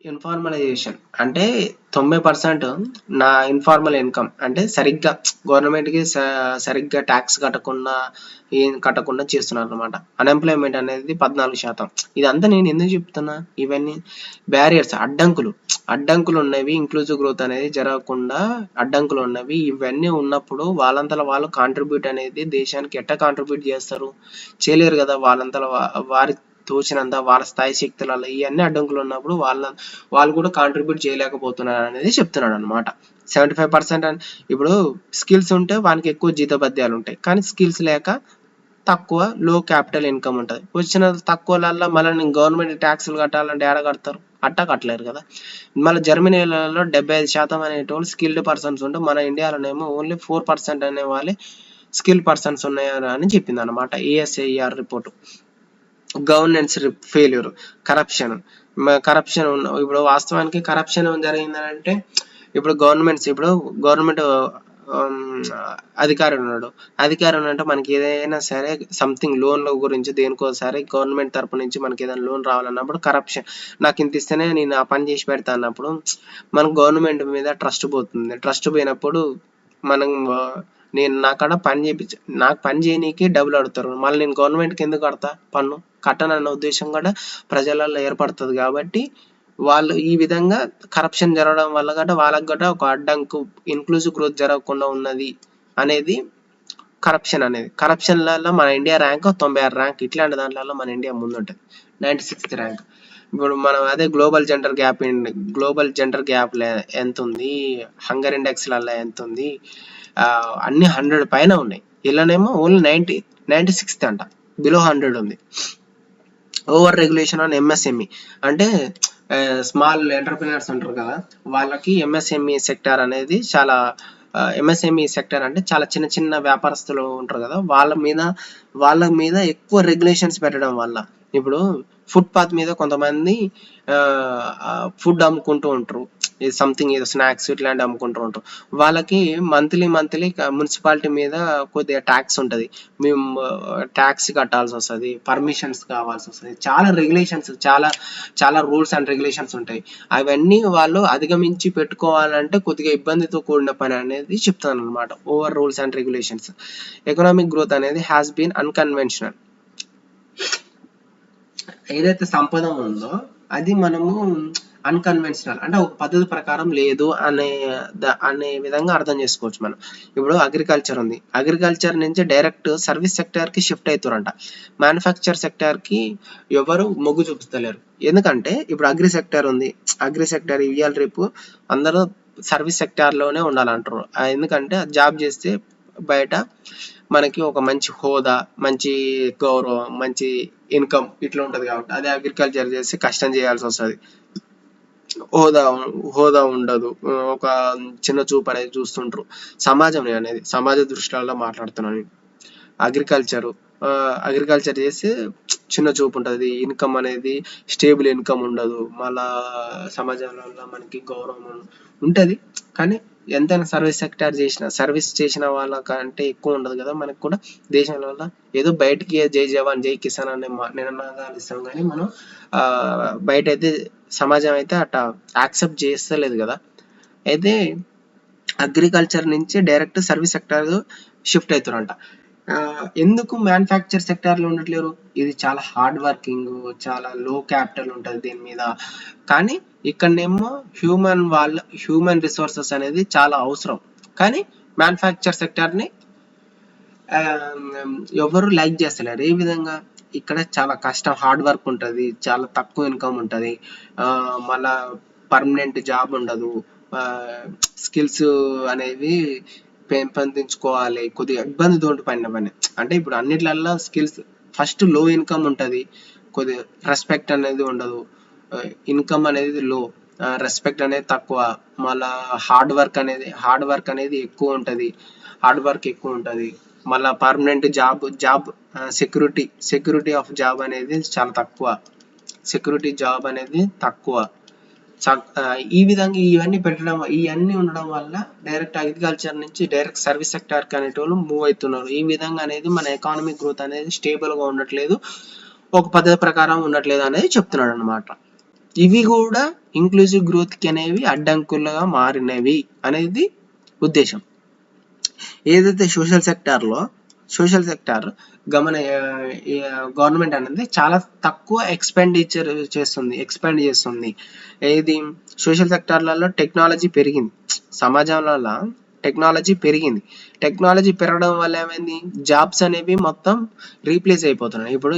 ఇన్ఫార్మలైజేషన్ అంటే 90% నా informal income అంటే సరిగ్గా గవర్నమెంట్కి సరిగ్గా ట్యాక్స్ కట్టకుండా ఏం కట్టకుండా చేస్తున్నారు అనమాట. అన్ఎంప్లాయ్మెంట్ అనేది 14%. ఇదంతా నేను ఎందుకు చెప్తున్నా, ఇవన్నీ బ్యారియర్స్, అడ్డంకులు ఉన్నవి. ఇంక్లూజివ్ గ్రోత్ అనేది జరగకుండా అడ్డంకులు ఉన్నవి. ఇవన్నీ ఉన్నప్పుడు వాళ్ళంతలో వాళ్ళు కాంట్రిబ్యూట్ అనేది దేశానికి ఎట్లా కాంట్రిబ్యూట్ చేస్తారు, చేయలేరు కదా. వాళ్ళంతలో వారి తోచినంత వాళ్ళ స్థాయి శక్తులలో ఇవన్నీ అడ్డంకులు ఉన్నప్పుడు వాళ్ళు కూడా కాంట్రిబ్యూట్ చేయలేకపోతున్నారు అనేది చెప్తున్నాడు అనమాట. 75% ఇప్పుడు స్కిల్స్ ఉంటే వానికి ఎక్కువ జీతభత్యాలు ఉంటాయి, కానీ స్కిల్స్ లేక తక్కువ లో క్యాపిటల్ ఇన్కమ్ ఉంటుంది. వచ్చిన తక్కువలల్లో మళ్ళీ గవర్నమెంట్ ట్యాక్సులు కట్టాలంటే ఏడ కడతారు, అట్టా కట్టలేరు కదా. మళ్ళీ జర్మనీలలో 75% అనేటోళ్ళు స్కిల్డ్ పర్సన్స్ ఉంటే మన ఇండియాలోనేమో ఓన్లీ 4% అనే వాళ్ళే స్కిల్ పర్సన్స్ ఉన్నాయని చెప్పింది అనమాట ఏఎస్ఐఆర్ రిపోర్టు. గవర్నెన్స్ ఫెయిల్యూర్, కరప్షన్ ఇప్పుడు వాస్తవానికి కరప్షన్ జరిగిందని అంటే ఇప్పుడు గవర్నమెంట్ అధికారి ఉన్నాడు మనకి ఏదైనా సరే సంథింగ్ లోన్ల గురించి దేనికోసారి గవర్నమెంట్ తరపు నుంచి మనకి ఏదైనా లోన్ రావాలన్నప్పుడు కరప్షన్, నాకు ఇంత ఇస్తేనే నేను ఆ పని చేసి పెడతా అన్నప్పుడు మనకు గవర్నమెంట్ మీద ట్రస్ట్ పోతుంది. ట్రస్ట్ పోయినప్పుడు మనం నాకు పని చేయనీకి డబ్బులు అడుగుతారు, మళ్ళీ నేను గవర్నమెంట్కి ఎందుకు కడతా పన్ను, కట్టనన్న ఉద్దేశం కూడా ప్రజలలో ఏర్పడుతుంది. కాబట్టి వాళ్ళు ఈ విధంగా కరప్షన్ జరగడం వల్ల గట వాళ్ళకి గట ఒక అడ్డంకు, ఇన్క్లూజివ్ గ్రోత్ జరగకుండా ఉన్నది అనేది కరప్షన్లలో మన ఇండియా ర్యాంక్ 96 ర్యాంక్. ఇట్లాంటి దాంట్లో మన ఇండియా ముందుంటుంది, 96th ర్యాంక్. ఇప్పుడు మనం అదే గ్లోబల్ జెండర్ గ్యాప్ ఎంత ఉంది, హంగర్ ఇండెక్స్లలో ఎంత ఉంది, అన్ని 100 పైన ఉన్నాయి. ఇలానేమో ఓన్లీ 96th అంట, బిలో 100 ఉంది. ఓవర్ రెగ్యులేషన్ ఆన్ ఎంఎస్ఎంఈ అంటే స్మాల్ ఎంటర్ప్రినర్స్ ఉంటారు కదా, వాళ్ళకి ఎంఎస్ఎంఈ సెక్టార్ అనేది చాలా ఎంఎస్ఎంఈ సెక్టర్ అంటే చాలా చిన్న చిన్న వ్యాపారస్తులు ఉంటారు కదా, వాళ్ళ మీద ఎక్కువ రెగ్యులేషన్స్ పెట్టడం వల్ల ఇప్పుడు ఫుట్పాత్ మీద కొంతమంది ఫుడ్ అమ్ముకుంటూ ఉంటారు, సంథింగ్ ఏదో స్నాక్స్ ఇట్లాంటి అమ్ముకుంటూ ఉంటారు. వాళ్ళకి మంత్లీ మున్సిపాలిటీ మీద కొద్దిగా ట్యాక్స్ ఉంటుంది, మేము ట్యాక్స్ కట్టాల్సి వస్తుంది, పర్మిషన్స్ కావాల్సి వస్తుంది, చాలా రెగ్యులేషన్స్, చాలా రూల్స్ అండ్ రెగ్యులేషన్స్ ఉంటాయి. అవన్నీ వాళ్ళు అధిగమించి పెట్టుకోవాలంటే కొద్దిగా ఇబ్బందితో కూడిన పని అనేది చెప్తాను అనమాట. Over rules and regulations. Economic growth అనేది హ్యాస్ బీన్ అన్కన్వెన్షనల్. ఏదైతే సంపద ఉందో అది మనము అన్కన్వెన్షనల్ అంటే ఒక పద్ధతి ప్రకారం లేదు అనే విధంగా అర్థం చేసుకోవచ్చు మనం. ఇప్పుడు అగ్రికల్చర్ ఉంది, అగ్రికల్చర్ నుంచి డైరెక్ట్ సర్వీస్ సెక్టర్ కి షిఫ్ట్ అవుతారంట. మ్యానుఫ్యాక్చర్ సెక్టర్ కి ఎవరు మొగ్గు చూపిస్తలేరు, ఎందుకంటే ఇప్పుడు అగ్రి సెక్టర్ ఇవాళ రేపు అందరూ సర్వీస్ సెక్టార్ లోనే ఉండాలంటారు. ఎందుకంటే జాబ్ చేస్తే బయట మనకి ఒక మంచి హోదా, మంచి గౌరవం, మంచి ఇన్కమ్ ఇట్లా ఉంటది. కాబట్టి అదే అగ్రికల్చర్ చేస్తే కష్టం చేయాల్సి వస్తుంది, హోదా ఉండదు, ఒక చిన్న చూపు అనేది చూస్తుంటారు. సమాజ దృష్టిలో మాట్లాడుతున్నాను. అగ్రికల్చర్ చేస్తే చిన్న చూపు ఉంటుంది, ఇన్కమ్ అనేది స్టేబుల్ ఇన్కమ్ ఉండదు, మళ్ళా సమాజంలో మనకి గౌరవం ఉంటుంది. కానీ ఎంతైనా సర్వీస్ చేసిన వాళ్ళకంటే ఎక్కువ ఉండదు కదా మనకు కూడా. దేశంలో ఏదో బయటికి జై జవాన్ జై కిసాన్ అనే నినాదాలు ఇస్తాం, కానీ మనం బయట అయితే సమాజం అయితే అట్లా యాక్సెప్ట్ చేస్తలేదు కదా. అయితే అగ్రికల్చర్ నుంచి డైరెక్ట్ సర్వీస్ సెక్టర్ షిఫ్ట్ అవుతారంట. ఎందుకు మ్యానుఫ్యాక్చర్ సెక్టార్లో ఉండట్లేరు, ఇది చాలా హార్డ్ వర్కింగ్, చాలా లో క్యాపిటల్ ఉంటుంది దీని మీద. కానీ ఇక్కడనేమో హ్యూమన్ రిసోర్సెస్ అనేది చాలా అవసరం, కానీ మ్యానుఫ్యాక్చర్ సెక్టార్ని ఎవరు లైక్ చేస్తలేరు. ఏ విధంగా, ఇక్కడ చాలా కష్టం, హార్డ్ వర్క్ ఉంటుంది, చాలా తక్కువ ఇన్కమ్ ఉంటుంది, మళ్ళా పర్మనెంట్ జాబ్ ఉండదు, స్కిల్స్ అనేవి పెంపొందించుకోవాలి, కొద్దిగా ఇబ్బందితో పడిన పని. అంటే ఇప్పుడు అన్నిట్లల్లో స్కిల్స్ ఫస్ట్ లో ఇన్కమ్ ఉంటుంది, కొద్దిగా రెస్పెక్ట్ అనేది ఉండదు, ఇన్కమ్ అనేది లో, రెస్పెక్ట్ అనేది తక్కువ, మళ్ళా హార్డ్ వర్క్ అనేది ఎక్కువ ఉంటుంది, మళ్ళా permanent job security of job అనేది చాలా తక్కువ, ఈ విధంగా ఇవన్నీ ఉండడం వల్ల డైరెక్ట్ అగ్రికల్చర్ నుంచి డైరెక్ట్ సర్వీస్ సెక్టర్ కి అనేటోళ్ళు మూవ్ అవుతున్నారు. ఈ విధంగా అనేది మన ఎకానమిక్ గ్రోత్ అనేది స్టేబుల్ గా ఉండట్లేదు, ఒక పద్ధతి ప్రకారం ఉండట్లేదు అనేది చెప్తున్నాడు అనమాట. ఇవి కూడా ఇంక్లూజివ్ గ్రోత్కి అనేవి అడ్డంకులుగా మారినవి అనేది ఉద్దేశం. ఏదైతే సోషల్ సెక్టార్ గవర్నమెంట్ అనేది చాలా తక్కువ ఎక్స్పాండ్ చేస్తుంది. ఏది సోషల్ సెక్టార్లలో టెక్నాలజీ పెరిగింది, సమాజంలో టెక్నాలజీ పెరగడం వల్ల ఏమైంది, జాబ్స్ అనేవి మొత్తం రీప్లేస్ అయిపోతున్నాయి. ఇప్పుడు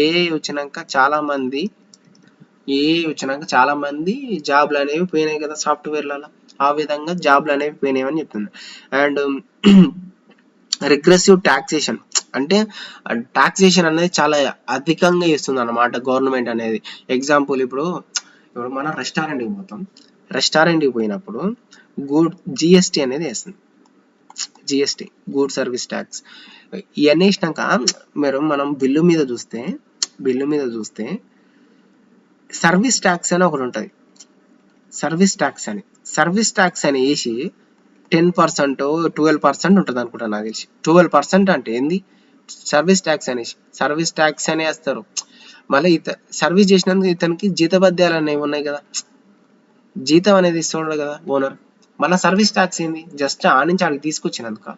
ఏఐ వచ్చినాక చాలా మంది జాబ్లు అనేవి పోయినాయి కదా సాఫ్ట్వేర్లలో. ఆ విధంగా జాబ్లు అనేవి పోయినాయని చెప్తుంది. అండ్ రిగ్రెసివ్ టాక్సేషన్ అంటే టాక్సేషన్ అనేది చాలా అధికంగా ఇస్తుంది అన్నమాట గవర్నమెంట్ అనేది. ఎగ్జాంపుల్ ఇప్పుడు మనం రెస్టారెంట్కి పోయినప్పుడు జిఎస్టీ అనేది వేస్తుంది. GST, good service tax. ఇవన్నీ వేసినాక మనం బిల్లు మీద చూస్తే సర్వీస్ ట్యాక్స్ అని ఒకటి ఉంటుంది. సర్వీస్ ట్యాక్స్ అని వేసి 10% 12% ఉంటుంది అనుకుంటా నాకు తెలిసి. 12% అంటే ఏంది, సర్వీస్ ట్యాక్స్ అని వేస్తారు. మళ్ళీ సర్వీస్ చేసినందుకు ఇతనికి జీతభత్యాలు అనేవి ఉన్నాయి కదా, జీతం అనేది ఇస్తున్నాడు కదా ఓనర్. మళ్ళీ సర్వీస్ ట్యాక్స్ ఏంది, జస్ట్ ఆ నుంచి ఆడికి తీసుకొచ్చినందుకు.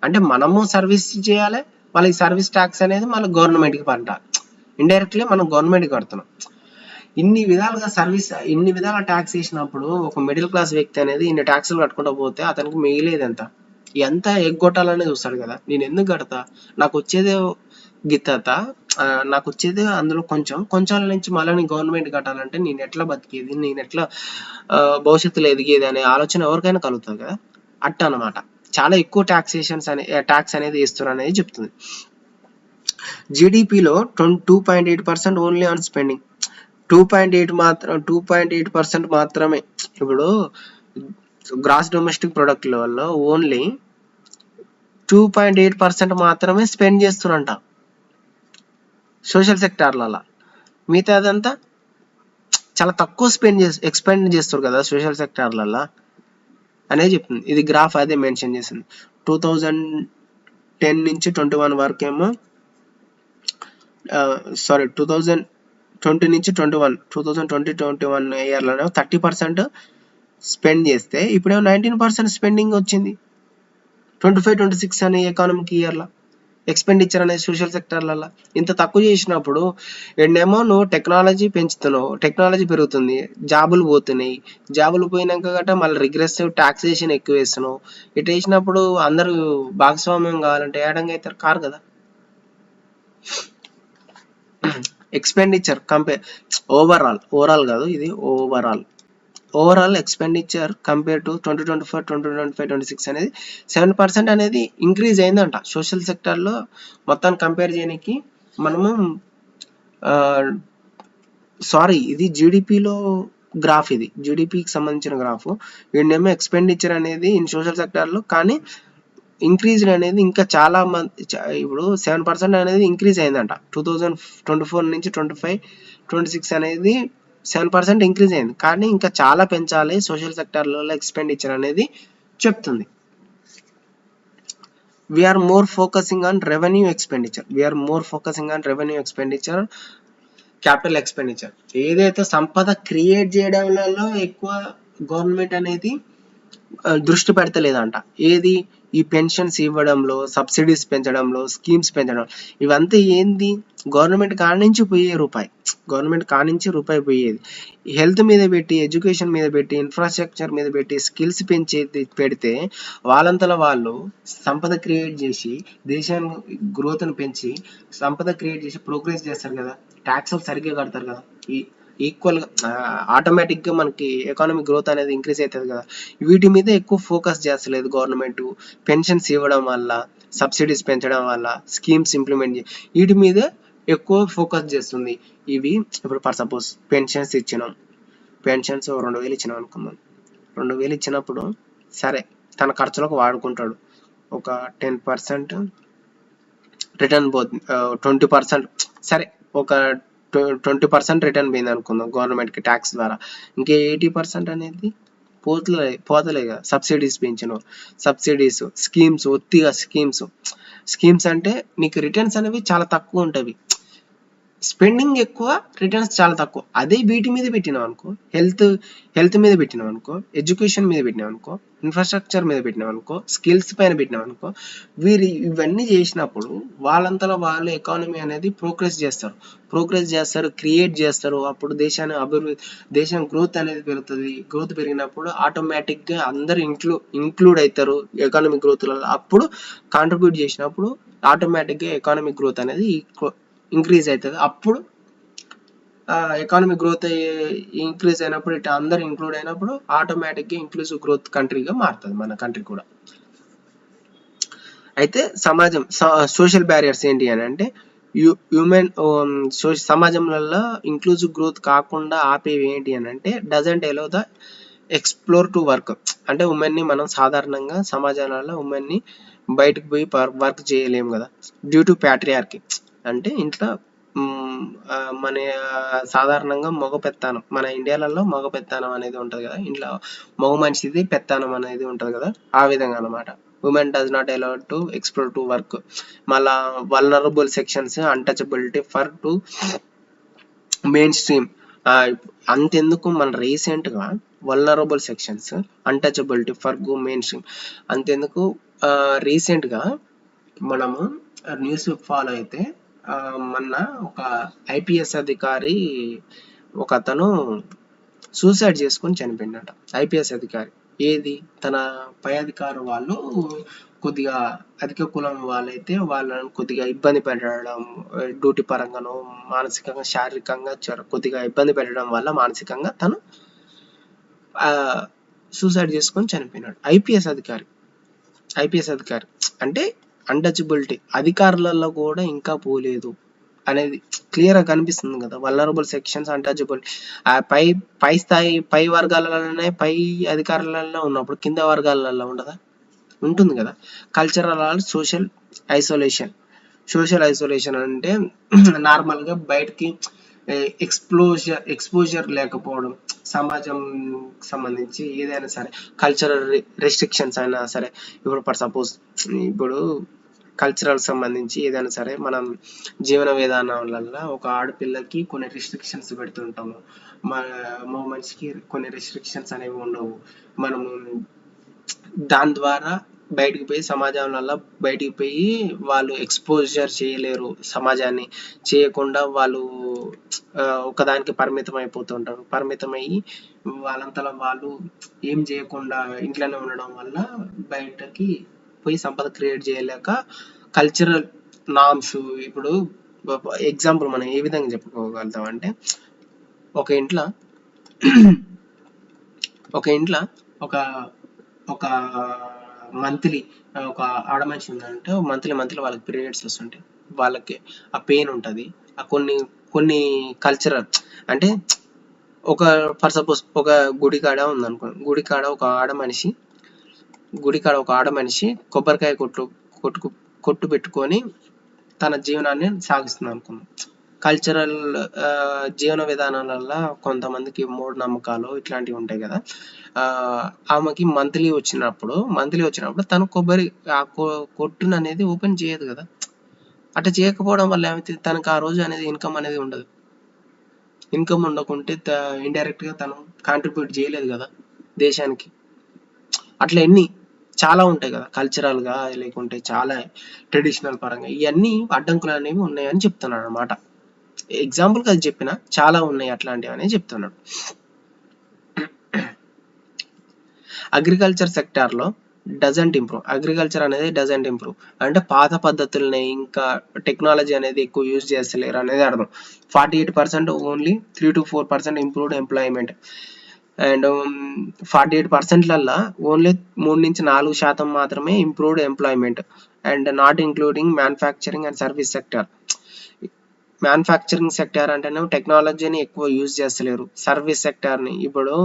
అంటే మనము సర్వీస్ చేయాలి, మళ్ళీ ఈ సర్వీస్ ట్యాక్స్ అనేది మళ్ళీ గవర్నమెంట్కి పంటాలి. ఇండైరెక్ట్లీ మనం గవర్నమెంట్కి కడుతున్నాం. ఇన్ని విధాల ట్యాక్స్ వేసినప్పుడు ఒక మిడిల్ క్లాస్ వ్యక్తి అనేది ఇన్ని ట్యాక్సులు కట్టుకుంటూ పోతే అతనికి మిగిలేదు ఎంత ఎగ్గొట్టాలనే చూస్తాడు కదా. నేను ఎందుకు కడతా, నాకు వచ్చేదే నాకు వచ్చేది అందులో కొంచెం నుంచి మళ్ళీ నేను గవర్నమెంట్ కట్టాలంటే నేను ఎట్లా బతికేది, నేను ఎట్లా భవిష్యత్తులో ఎదిగేది అనే ఆలోచన ఎవరికైనా కలుగుతుంది కదా. అట్ట అన్నమాట. చాలా ఎక్కువ ట్యాక్స్ అనేది వేస్తున్నారు అనేది చెప్తుంది. జీడిపిలో 2.8% ఓన్లీ ఆన్ స్పెండింగ్. 2.8% మాత్రమే. ఇప్పుడు గ్రాస్ డొమెస్టిక్ ప్రొడక్ట్ లెవెల్లో ఓన్లీ 2.8% మాత్రమే స్పెండ్ చేస్తున్నంట సోషల్ సెక్టార్లలో. మిగతా అదంతా చాలా తక్కువ ఎక్స్పెండ్ చేస్తారు కదా సోషల్ సెక్టార్లలో అనేది చెప్తుంది. ఇది గ్రాఫ్ అదే మెన్షన్ చేసింది. 2010 నుంచి 21 వరకు ఏమో 2020 నుంచి 2021 ఇయర్లోనే 30% స్పెండ్ చేస్తే ఇప్పుడేమో 19% స్పెండింగ్ వచ్చింది 25-26 అనే ఎకానమిక్ ఇయర్లో. ఎక్స్పెండిచర్ అనేది సోషల్ సెక్టార్లలో ఇంత తక్కువ చేసినప్పుడు ఏంటేమో నువ్వు టెక్నాలజీ పెంచుతున్నావు, టెక్నాలజీ పెరుగుతుంది, జాబులు పోతున్నాయి, జాబులు పోయినాక గట్ట మళ్ళీ రిగ్రెసివ్ టాక్సేషన్ ఎక్కువ వేస్తున్నావు. ఇటు వేసినప్పుడు అందరూ భాగస్వామ్యం కావాలంటే ఏడంగా అవుతారు, కారు కదా. ఎక్స్పెండిచర్ ఓవరాల్ కాదు, ఇది ఓవరాల్ ఎక్స్పెండిచర్ కంపేర్ టు 2024, 2025, 2026 అనేది 7% అనేది ఇంక్రీజ్ అయిందంట సోషల్ సెక్టార్లో. మొత్తాన్ని కంపేర్ చేయడానికి మనము ఇది జీడిపిలో గ్రాఫ్, ఇది జీడిపికి సంబంధించిన గ్రాఫ్. వీడేమో ఎక్స్పెండిచర్ అనేది ఇన్ సోషల్ సెక్టార్లో కానీ ఇంక్రీజ్ అనేది ఇంకా చాలా మంది, ఇప్పుడు 7% అనేది ఇంక్రీజ్ అయిందంట 2024 నుంచి 25, 26 అనేది 7% ఇంక్రీజ్ అయింది. కానీ ఇంకా చాలా పెంచాలి సోషల్ సెక్టార్లలో ఎక్స్పెండిచర్ అనేది చెప్తుంది. We are more focusing on revenue expenditure, capital expenditure. ఏదైతే సంపద క్రియేట్ చేయడంలో ఎక్కువ గవర్నమెంట్ అనేది దృష్టి పెడతలేదంట. ఏది, ఈ పెన్షన్స్ ఇవ్వడంలో, సబ్సిడీస్ పెంచడంలో, స్కీమ్స్ పెంచడం, ఇవంతా ఏంది, గవర్నమెంట్ కానించి రూపాయి పోయేది హెల్త్ మీద పెట్టి, ఎడ్యుకేషన్ మీద పెట్టి, ఇన్ఫ్రాస్ట్రక్చర్ మీద పెట్టి, స్కిల్స్ పెడితే వాళ్ళంతలో వాళ్ళు సంపద క్రియేట్ చేసి దేశాన్ని గ్రోత్ను పెంచి సంపద క్రియేట్ చేసి ప్రోగ్రెస్ చేస్తారు కదా. ట్యాక్స్లు సరిగ్గా కడతారు కదా, ఈక్వల్గా ఆటోమేటిక్గా మనకి ఎకానమిక్ గ్రోత్ అనేది ఇంక్రీజ్ అవుతుంది కదా. వీటి మీద ఎక్కువ ఫోకస్ చేస్తలేదు గవర్నమెంట్. పెన్షన్స్ ఇవ్వడం వల్ల, సబ్సిడీస్ పెంచడం వల్ల, స్కీమ్స్ ఇంప్లిమెంట్ వీటి మీద ఎక్కువ ఫోకస్ చేస్తుంది. ఇవి ఇప్పుడు ఫర్ సపోజ్ పెన్షన్స్ 2,000 ఇచ్చినాం అనుకుందాం. 2,000 ఇచ్చినప్పుడు సరే తన ఖర్చులకు వాడుకుంటాడు, ఒక 10% రిటర్న్ పోతుంది, 20% సరే ఒక 20% రిటర్న్ పోయింది అనుకుందాం గవర్నమెంట్కి ట్యాక్స్ ద్వారా. ఇంకా 80% అనేది పోతలే కదా. సబ్సిడీస్ పెంచిన సబ్సిడీస్, స్కీమ్స్ అంటే నీకు రిటర్న్స్ అనేవి చాలా తక్కువ ఉంటాయి. స్పెండింగ్ ఎక్కువ, రిటర్న్స్ చాలా తక్కువ. అదే వీటి మీద పెట్టినాం అనుకో, హెల్త్ మీద పెట్టినాం అనుకో, ఎడ్యుకేషన్ మీద పెట్టినాం అనుకో, ఇన్ఫ్రాస్ట్రక్చర్ మీద పెట్టినాం అనుకో, స్కిల్స్ పైన పెట్టినాం అనుకో, ఇవన్నీ చేసినప్పుడు వాళ్ళంతలో వాళ్ళు ఎకానమీ అనేది ప్రోగ్రెస్ చేస్తారు, క్రియేట్ చేస్తారు. అప్పుడు దేశం గ్రోత్ అనేది పెరుగుతుంది. గ్రోత్ పెరిగినప్పుడు ఆటోమేటిక్గా అందరు ఇంక్లూడ్ అవుతారు ఎకానమిక్ గ్రోత్లలో. అప్పుడు కాంట్రిబ్యూట్ చేసినప్పుడు ఆటోమేటిక్గా ఎకానమిక్ గ్రోత్ అనేది ఇంక్రీజ్ అవుతుంది. అప్పుడు ఎకానమిక్ గ్రోత్ ఇంక్రీజ్ అయినప్పుడు ఇట్లా అందరు ఇంక్లూడ్ అయినప్పుడు ఆటోమేటిక్గా ఇంక్లూజివ్ గ్రోత్ కంట్రీగా మారుతుంది మన కంట్రీ కూడా. అయితే సోషల్ బ్యారియర్స్ ఏంటి అని అంటే సమాజంలో ఇంక్లూజివ్ గ్రోత్ కాకుండా ఆపేవి ఏంటి అని అంటే doesn't allow the explore to work. అంటే ఉమెన్ని మనం సాధారణంగా సమాజాలలో ఉమెన్ని బయటకు పోయి వర్క్ చేయలేము కదా, డ్యూ టు ప్యాట్రియార్కీ. అంటే ఇంట్లో మన సాధారణంగా మగ పెత్తానం, మన ఇండియాలలో మగ పెత్తానం అనేది ఉంటుంది కదా, ఇంట్లో మగ మనిషిది పెత్తానం అనేది ఉంటుంది కదా, ఆ విధంగా అనమాట. Women does not allow to explore to work. మళ్ళా vulnerable sections, untouchability for to mainstream. అంతెందుకు మన రీసెంట్గా vulnerable sections, untouchability for mainstream అంతెందుకు రీసెంట్గా మనము న్యూస్ ఫాలో అయితే మొన్న ఒక ఐపీఎస్ అధికారి ఒక అతను సూసైడ్ చేసుకొని చనిపోయిందట. ఐపీఎస్ అధికారి ఏది తన పై అధికారి వాళ్ళు కొద్దిగా అధిక కులం వాళ్ళైతే వాళ్ళని కొద్దిగా ఇబ్బంది పెట్టడం, డ్యూటీ పరంగానో మానసికంగా శారీరకంగా కొద్దిగా ఇబ్బంది పెట్టడం వల్ల మానసికంగా తను సూసైడ్ చేసుకొని చనిపోయినాడు. ఐపీఎస్ అధికారి అంటే అన్టచబిలిటీ అధికారులలో కూడా ఇంకా పోలేదు అనేది క్లియర్గా కనిపిస్తుంది కదా. వల్నరబుల్ సెక్షన్స్, అన్టచబిలిటీ పై వర్గాలలోనే పై అధికారులలో ఉన్నప్పుడు కింద వర్గాలలో ఉండదా? ఉంటుంది కదా. కల్చరల్ సోషల్ ఐసోలేషన్ అంటే నార్మల్గా బయటికి ఎక్స్పోజర్ లేకపోవడం, సమాజం సంబంధించి ఏదైనా సరే కల్చరల్ రెస్ట్రిక్షన్స్ అయినా సరే. ఇప్పుడు ఫర్ సపోజ్ ఇప్పుడు కల్చరల్ సంబంధించి ఏదైనా సరే మనం జీవన విధానాలలో ఒక ఆడపిల్లకి కొన్ని రెస్ట్రిక్షన్స్ పెడుతుంటాము, మగ మనిషికి కొన్ని రెస్ట్రిక్షన్స్ అనేవి ఉండవు. మనము దాని ద్వారా బయటికి పోయి సమాజంలో వాళ్ళు ఎక్స్పోజర్ చేయలేరు, సమాజాన్ని చేయకుండా వాళ్ళు ఒకదానికి పరిమితం అయిపోతుంటారు. పరిమితమయ్యి వాళ్ళంతలో వాళ్ళు ఏం చేయకుండా ఇంట్లోనే ఉండడం వల్ల బయటకి పోయి సంపద క్రియేట్ చేయలేక కల్చరల్ నామ్స్. ఇప్పుడు ఎగ్జాంపుల్ మనం ఏ విధంగా చెప్పుకోగలుగుతాం అంటే ఒక ఇంట్లో ఒక మంత్లీ ఒక ఆడ మనిషి ఉందంటే మంత్లీ వాళ్ళకి పీరియడ్స్ వస్తుంటాయి. వాళ్ళకి ఆ పెయిన్ ఉంటుంది. ఆ కొన్ని కల్చరల్ అంటే ఫర్ సపోజ్ ఒక గుడికాడ ఉందనుకోండి, గుడికాడ ఒక ఆడ మనిషి కొబ్బరికాయ కొట్టు పెట్టుకొని తన జీవనాన్ని సాగిస్తుంది అనుకుందాం. కల్చరల్ జీవన విధానాలలో కొంతమందికి మూఢనమ్మకాలు ఇట్లాంటివి ఉంటాయి కదా. ఆమెకి మంత్లీ వచ్చినప్పుడు తను కొట్టును అనేది ఓపెన్ చేయదు కదా. అట్లా చేయకపోవడం వల్ల ఏమైతే తనకు ఆ రోజు అనేది ఇన్కమ్ అనేది ఉండదు. ఇన్కమ్ ఉండకుంటే ఇండైరెక్ట్ గా తను కాంట్రిబ్యూట్ చేయలేదు కదా దేశానికి. అట్లా చాలా ఉంటాయి కదా, కల్చరల్ గా లేకుంటే చాలా ట్రెడిషనల్ పరంగా ఇవన్నీ అడ్డంకులు అనేవి ఉన్నాయని చెప్తున్నాడు అనమాట. ఎగ్జాంపుల్ అది చెప్పిన చాలా ఉన్నాయి అట్లాంటివి అనేది చెప్తున్నాడు. అగ్రికల్చర్ సెక్టార్లో అగ్రికల్చర్ అనేది డజంట్ ఇంప్రూవ్ అంటే పాత పద్ధతుల్ని ఇంకా టెక్నాలజీ అనేది ఎక్కువ యూజ్ చేస్తలేరు అనేది అర్థం. 48% only 3 to 4% improved employment and 48%లలో ఓన్లీ 3 నుంచి 4% మాత్రమే improved employment and not including manufacturing and service sector. Manufacturing sector అంటేనే టెక్నాలజీని ఎక్కువ యూజ్ చేస్తలేరు. సర్వీస్ సెక్టార్ని ఇప్పుడు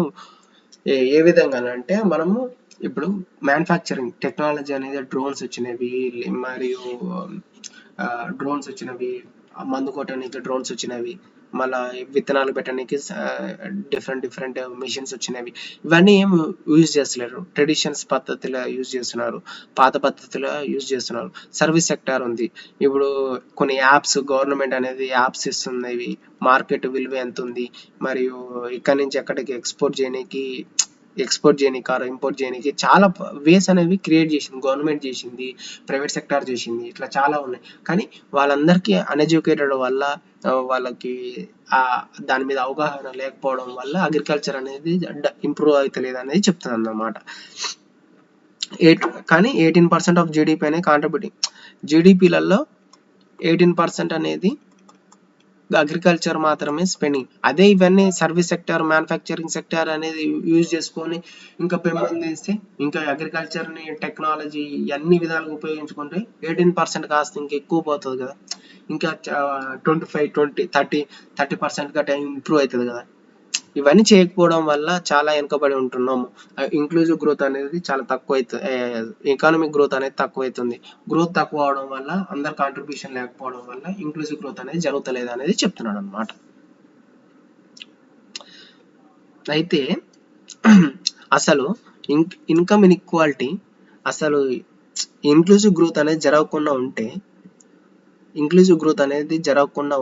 ఏ విధంగా అంటే మనము ఇప్పుడు మ్యానుఫ్యాక్చరింగ్ టెక్నాలజీ అనేది డ్రోన్స్ వచ్చినవి, మరియు మందు కొట్టడానికి డ్రోన్స్ వచ్చినవి, మళ్ళీ విత్తనాలు పెట్టడానికి డిఫరెంట్ మిషన్స్ వచ్చినవి. ఇవన్నీ ఏం యూజ్ చేస్తలేరు, ట్రెడిషన్స్ పద్ధతిలో యూజ్ చేస్తున్నారు, పాత పద్ధతిలో యూజ్ చేస్తున్నారు. సర్వీస్ సెక్టార్ ఉంది. ఇప్పుడు కొన్ని యాప్స్ గవర్నమెంట్ అనేది యాప్స్ ఇస్తుంది, మార్కెట్ విలువ ఎంత ఉంది, మరియు ఇక్కడి నుంచి ఎక్కడికి ఎక్స్పోర్ట్ చేయడానికి ఆర్ ఇంపోర్ట్ చేయడానికి చాలా వేస్ అనేవి క్రియేట్ చేసింది, గవర్నమెంట్ చేసింది, ప్రైవేట్ సెక్టార్ చేసింది, ఇట్లా చాలా ఉన్నాయి. కానీ వాళ్ళందరికీ అన్ఎడ్యుకేటెడ్ వల్ల వాళ్ళకి దాని మీద అవగాహన లేకపోవడం వల్ల అగ్రికల్చర్ అనేది ఇంప్రూవ్ అవుతలేదు అనేది చెప్తుంది అన్నమాట. కానీ 18% ఆఫ్ జీడిపి అనేది కాంట్రిబ్యూటింగ్, జీడిపిలలో 18% అనేది అగ్రికల్చర్ మాత్రమే స్పెండింగ్. అదే ఇవన్నీ సర్వీస్ సెక్టర్, మ్యానుఫ్యాక్చరింగ్ సెక్టర్ అనేది యూజ్ చేసుకొని ఇంకా పెంపొందిస్తే, ఇంకా అగ్రికల్చర్ని టెక్నాలజీ అన్ని విధాలుగా ఉపయోగించుకుంటే 18% కాస్త ఇంకా ఎక్కువ పోతుంది కదా, ఇంకా 25, 20, 30% గట్రా ఇంప్రూవ్ అవుతుంది కదా. ఇవన్నీ చేయకపోవడం వల్ల చాలా వెనుకబడి ఉంటున్నాము. ఇంక్లూజివ్ గ్రోత్ అనేది చాలా తక్కువ అవుతుంది, ఎకానమిక్ గ్రోత్ అనేది తక్కువ అవుతుంది. గ్రోత్ తక్కువ అవడం వల్ల అందరు కాంట్రిబ్యూషన్ లేకపోవడం వల్ల ఇంక్లూజివ్ గ్రోత్ అనేది జరుగుతలేదు అనేది చెప్తున్నాడు అనమాట. అయితే అసలు ఇన్కమ్ ఇన్ఈక్వాలిటీ, అసలు ఇంక్లూజివ్ గ్రోత్ అనేది జరగకుండా ఉంటే ఇంక్లూజివ్ గ్రోత్ అనేది జరగకుండా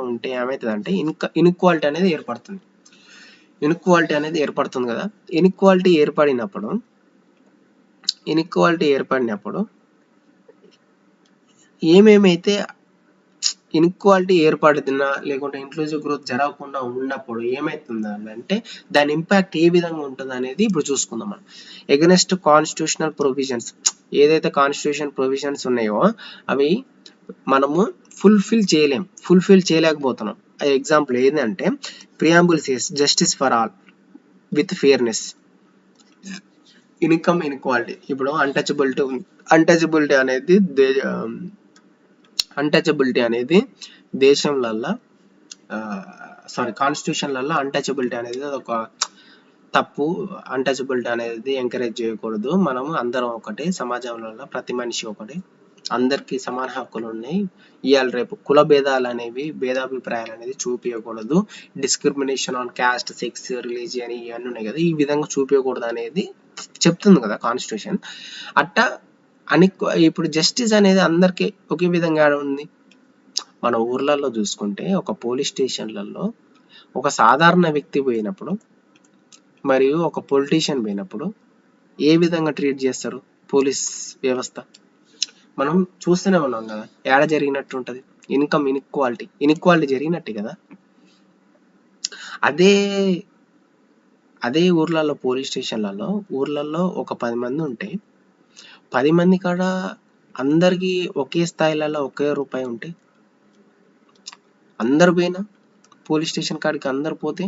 ఉంటే ఏమవుతుందంటే ఇన్ఈక్వాలిటీ అనేది ఏర్పడుతుంది కదా. ఇన్ఈక్వాలిటీ ఏర్పడినప్పుడు ఏమేమైతే ఇన్ఈక్వాలిటీ ఏర్పడుతున్నా లేకుంటే ఇంక్లూజివ్ గ్రోత్ జరగకుండా ఉన్నప్పుడు ఏమవుతుందంటే దాని ఇంపాక్ట్ ఏ విధంగా ఉంటుంది అనేది ఇప్పుడు చూసుకుందాం మనం. ఎగనెస్ట్ కాన్స్టిట్యూషనల్ ప్రొవిజన్స్, ఏదైతే కాన్స్టిట్యూషన్ ప్రొవిజన్స్ ఉన్నాయో అవి మనము ఫుల్ఫిల్ చేయలేకపోతున్నాం. ఎగ్జాంపుల్ ఏంటంటే preamble says justice for all with fairness. Income inequality, ఇప్పుడు అన్టచబిలిటీ అనేది దేశంలల్లో కాన్స్టిట్యూషన్లలో అన్టచబిలిటీ అనేది ఒక తప్పు. అన్టచబిలిటీ అనేది ఎంకరేజ్ చేయకూడదు. మనము అందరం ఒకటే, సమాజంలో ప్రతి మనిషి ఒకటే, అందరికీ సమాన హక్కులు ఉన్నాయి. ఇవాళ రేపు కుల భేదాలు అనేవి, భేదాభిప్రాయాలు అనేది చూపించకూడదు. Discrimination on caste, sex, religion ఇవన్నీ ఉన్నాయి కదా, ఈ విధంగా చూపించకూడదు అనేది చెప్తుంది కదా కాన్స్టిట్యూషన్. అట్టా ఇప్పుడు జస్టిస్ అనేది అందరికీ ఒకే విధంగా ఉంది. మన ఊర్లలో చూసుకుంటే ఒక పోలీస్ స్టేషన్లలో ఒక సాధారణ వ్యక్తి పోయినప్పుడు మరియు ఒక పొలిటీషియన్ పోయినప్పుడు ఏ విధంగా ట్రీట్ చేస్తారు పోలీస్ వ్యవస్థ, మనం చూస్తూనే ఉన్నాం కదా. ఏడ జరిగినట్టు ఉంటుంది, ఇన్కమ్ ఇన్ఈక్వాలిటీ జరిగినట్టు కదా. అదే ఊర్లలో పోలీస్ స్టేషన్లలో ఒక 10 మంది ఉంటే 10 మంది కాడ అందరికీ ఒకే స్థాయిలలో ఒకే రూపాయి ఉంటే, అందరు పోయినా పోలీస్ స్టేషన్ కాడికి అందరు పోతే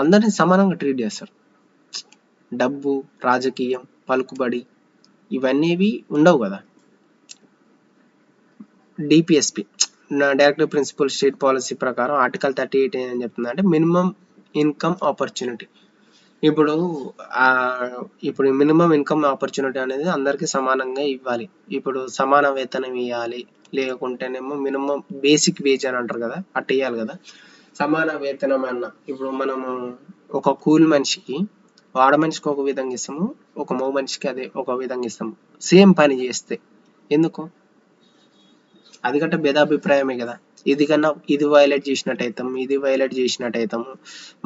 అందరిని సమానంగా ట్రీట్ చేస్తారు. డబ్బు, రాజకీయం, పలుకుబడి ఇవన్నీ ఉండవు కదా. DPSP, directive principle state policy ప్రకారం ఆర్టికల్ 38 ఏం చెప్తుంది అంటే మినిమం ఇన్కమ్ ఆపర్చునిటీ. ఇప్పుడు మినిమం ఇన్కమ్ ఆపర్చునిటీ అనేది అందరికీ సమానంగా ఇవ్వాలి. ఇప్పుడు సమాన వేతనం ఇవ్వాలి, లేకుంటేనేమో మినిమం బేసిక్ వేజ్ అని అంటారు కదా, అట్ట ఇవ్వాలి కదా. సమాన వేతనం అన్న, ఇప్పుడు మనము ఒక కూలి మనిషికి, ఆడ మనిషికి ఒక విధంగా ఇస్తాము, ఒక మగ మనిషికి అదే ఒక విధంగా ఇస్తాము, సేమ్ పని చేస్తే. ఎందుకు? అది గట్ట భేదాభిప్రాయమే కదా. ఇది వైలేట్ చేసినట్టయితాము.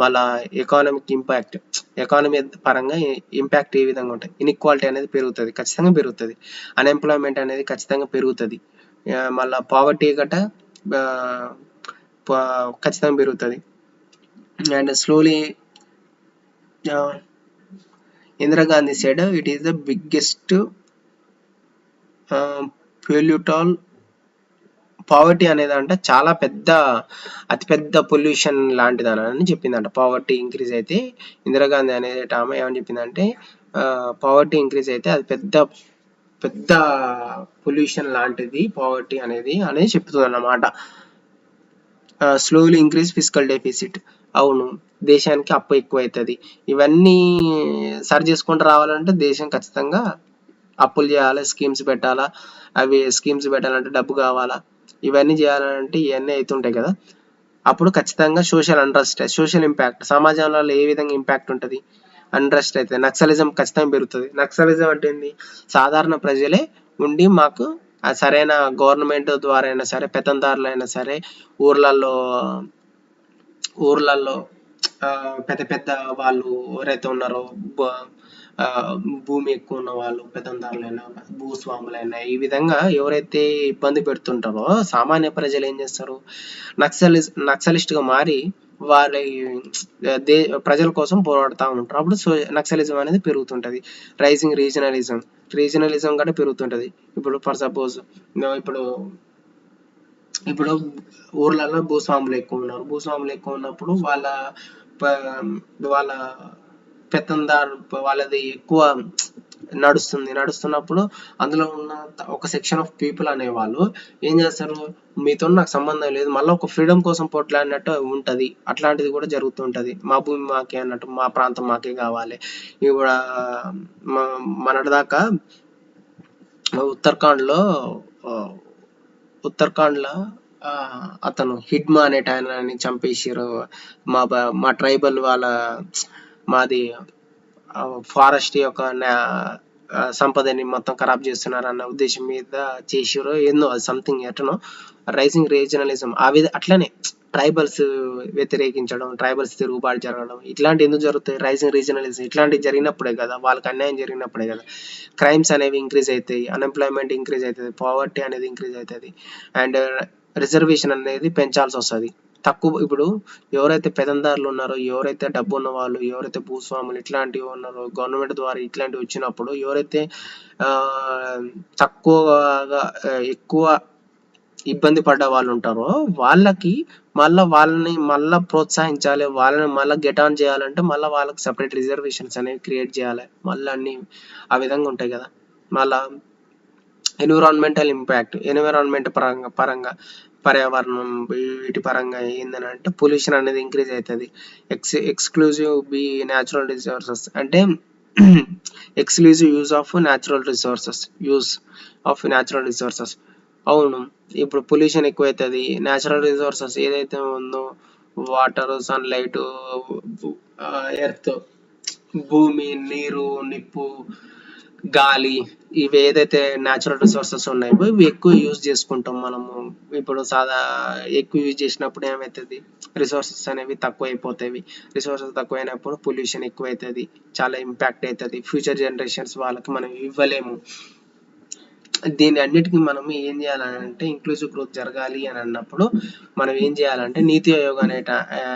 మళ్ళా ఎకానమీ పరంగా ఇంపాక్ట్ ఏ విధంగా ఉంటుంది, ఇన్ఈక్వాలిటీ అనేది పెరుగుతుంది, ఖచ్చితంగా పెరుగుతుంది. అన్ఎంప్లాయ్మెంట్ అనేది ఖచ్చితంగా పెరుగుతుంది. మళ్ళా పావర్టీ గట్ట ఖచ్చితంగా పెరుగుతుంది. And slowly Indira Gandhi said it is the biggest పొల్యూటాల్. Poverty అనేది అంటే చాలా అతిపెద్ద పొల్యూషన్ లాంటిదని చెప్పిందంట. పావర్టీ ఇంక్రీజ్ అయితే, ఇందిరాగాంధీ అనేది ఆమె ఏమని చెప్పిందంటే పావర్టీ ఇంక్రీజ్ అయితే అది పెద్ద పొల్యూషన్ లాంటిది పావర్టీ అనేది చెప్తుంది అన్నమాట. స్లోలీ ఇంక్రీజ్ ఫిజికల్ డెఫిసిట్, అవును దేశానికి అప్పు ఎక్కువ అవుతుంది. ఇవన్నీ సరి చేసుకుంటూ రావాలంటే దేశం ఖచ్చితంగా అప్పులు చేయాలి, స్కీమ్స్ పెట్టాలా, అవి స్కీమ్స్ పెట్టాలంటే డబ్బు కావాలా, ఇవన్నీ చేయాలంటే ఇవన్నీ అవుతుంటాయి కదా. అప్పుడు ఖచ్చితంగా సోషల్ అంట్రస్ట్, సోషల్ ఇంపాక్ట్, సమాజంలో ఏ విధంగా ఇంపాక్ట్ ఉంటుంది, అంట్రస్ట్ అయితే నక్సలిజం ఖచ్చితంగా పెరుగుతుంది. నక్సలిజం అంటే ఏంది, సాధారణ ప్రజలే ఉండి మాకు ఆ సరైన గవర్నమెంట్ ద్వారా అయినా సరే, పెత్తందారులు అయినా సరే, ఊర్లలో ఊర్లలో పెద్ద పెద్ద వాళ్ళు ఎవరైతే ఉన్నారో ఆ, భూమి ఎక్కువ ఉన్న వాళ్ళు, పెత్తందారులైనా భూస్వాములైనా, ఈ విధంగా ఎవరైతే ఇబ్బంది పెడుతుంటారో సామాన్య ప్రజలు ఏం చేస్తారు, నక్సలిస్ట్ గా మారి వాళ్ళ దే ప్రజల కోసం పోరాడుతూ ఉంటారు. అప్పుడు నక్సలిజం అనేది పెరుగుతుంటది. రైజింగ్ రీజనలిజం కూడా పెరుగుతుంటది. ఇప్పుడు ఫర్ సపోజ్ ఇప్పుడు ఇప్పుడు ఊర్లలో భూస్వాములు ఎక్కువ ఉన్నారు. భూస్వాములు ఎక్కువ ఉన్నప్పుడు వాళ్ళ పెత్తందారు వాళ్ళది ఎక్కువ నడుస్తున్నప్పుడు అందులో ఉన్న ఒక సెక్షన్ ఆఫ్ పీపుల్ అనేవాళ్ళు ఏం చేస్తారు, మీతో నాకు సంబంధం లేదు, మళ్ళీ ఒక ఫ్రీడమ్ కోసం పోట్లాడినట్టు ఉంటది. అట్లాంటిది కూడా జరుగుతుంటది. మా భూమి మాకే అన్నట్టు, మా ప్రాంతం మాకే కావాలి. ఇవి కూడా మొన్నటిదాకా ఉత్తరాఖండ్లో ఉత్తరాఖండ్లో అతను హిడ్మా అనే ఆయనని చంపేసారు. మా ట్రైబల్ వాళ్ళ మాది ఫారెస్ట్ యొక్క సంపదని మొత్తం ఖరాబ్ చేస్తున్నారు అన్న ఉద్దేశం మీద చేసారు. ఏందో అది సంథింగ్ ఎటనో రైజింగ్ రీజనలిజం అట్లనే ట్రైబల్స్ వ్యతిరేకించడం, ట్రైబల్స్ తిరుగుబాటు జరగడం, ఇట్లాంటి ఎందుకు జరుగుతాయి, రైజింగ్ రీజనలిజం ఇట్లాంటివి జరిగినప్పుడే కదా, వాళ్ళకి అన్యాయం జరిగినప్పుడే కదా క్రైమ్స్ అనేవి ఇంక్రీజ్ అవుతాయి, అన్ఎంప్లాయ్మెంట్ ఇంక్రీజ్ అవుతుంది, పావర్టీ అనేది ఇంక్రీజ్ అవుతుంది, అండ్ రిజర్వేషన్ అనేది పెంచాల్సి వస్తుంది. ఇప్పుడు ఎవరైతే పెదందారులు ఉన్నారో, ఎవరైతే డబ్బు ఉన్న వాళ్ళు, ఎవరైతే భూస్వాములు ఇట్లాంటివి ఉన్నారో, గవర్నమెంట్ ద్వారా ఇట్లాంటివి వచ్చినప్పుడు ఎవరైతే తక్కువగా ఎక్కువ ఇబ్బంది పడ్డ వాళ్ళు ఉంటారో వాళ్ళకి వాళ్ళని మళ్ళీ ప్రోత్సహించాలి, వాళ్ళని మళ్ళీ గెట్ ఆన్ చేయాలంటే మళ్ళీ వాళ్ళకి సపరేట్ రిజర్వేషన్స్ అనేవి క్రియేట్ చేయాలి. మళ్ళీ అన్ని ఆ విధంగా ఉంటాయి కదా. మళ్ళా ఎన్విరాన్మెంటల్ ఇంపాక్ట్, ఎన్విరాన్మెంట్ పరంగా పర్యావరణం వీటి పరంగా ఏంటంటే పొల్యూషన్ అనేది ఇంక్రీజ్ అవుతుంది. ఎక్స్క్లూజివ్ బి న్యాచురల్ రిసోర్సెస్ అంటే exclusive use of natural resources. అవును, ఇప్పుడు పొల్యూషన్ ఎక్కువ అవుతుంది. న్యాచురల్ రిసోర్సెస్ ఏదైతే ఉందో వాటర్, సన్లైట్, ఎర్త్, భూమి, నీరు, నిప్పు, గాలి, ఇవి ఏదైతే న్యాచురల్ రిసోర్సెస్ ఉన్నాయో ఇవి ఎక్కువ యూజ్ చేసుకుంటాం మనము. ఇప్పుడు ఎక్కువ యూజ్ చేసినప్పుడు ఏమవుతుంది, రిసోర్సెస్ అనేవి తక్కువ అయిపోతాయి. రిసోర్సెస్ తక్కువైనప్పుడు పొల్యూషన్ ఎక్కువ అవుతుంది, చాలా ఇంపాక్ట్ అవుతుంది. ఫ్యూచర్ జనరేషన్స్ వాళ్ళకి మనం ఇవ్వలేము. దీని అన్నిటికీ మనం ఏం చేయాలంటే ఇంక్లూజివ్ గ్రోత్ జరగాలి అని అన్నప్పుడు మనం ఏం చేయాలంటే నీతి ఆయోగ్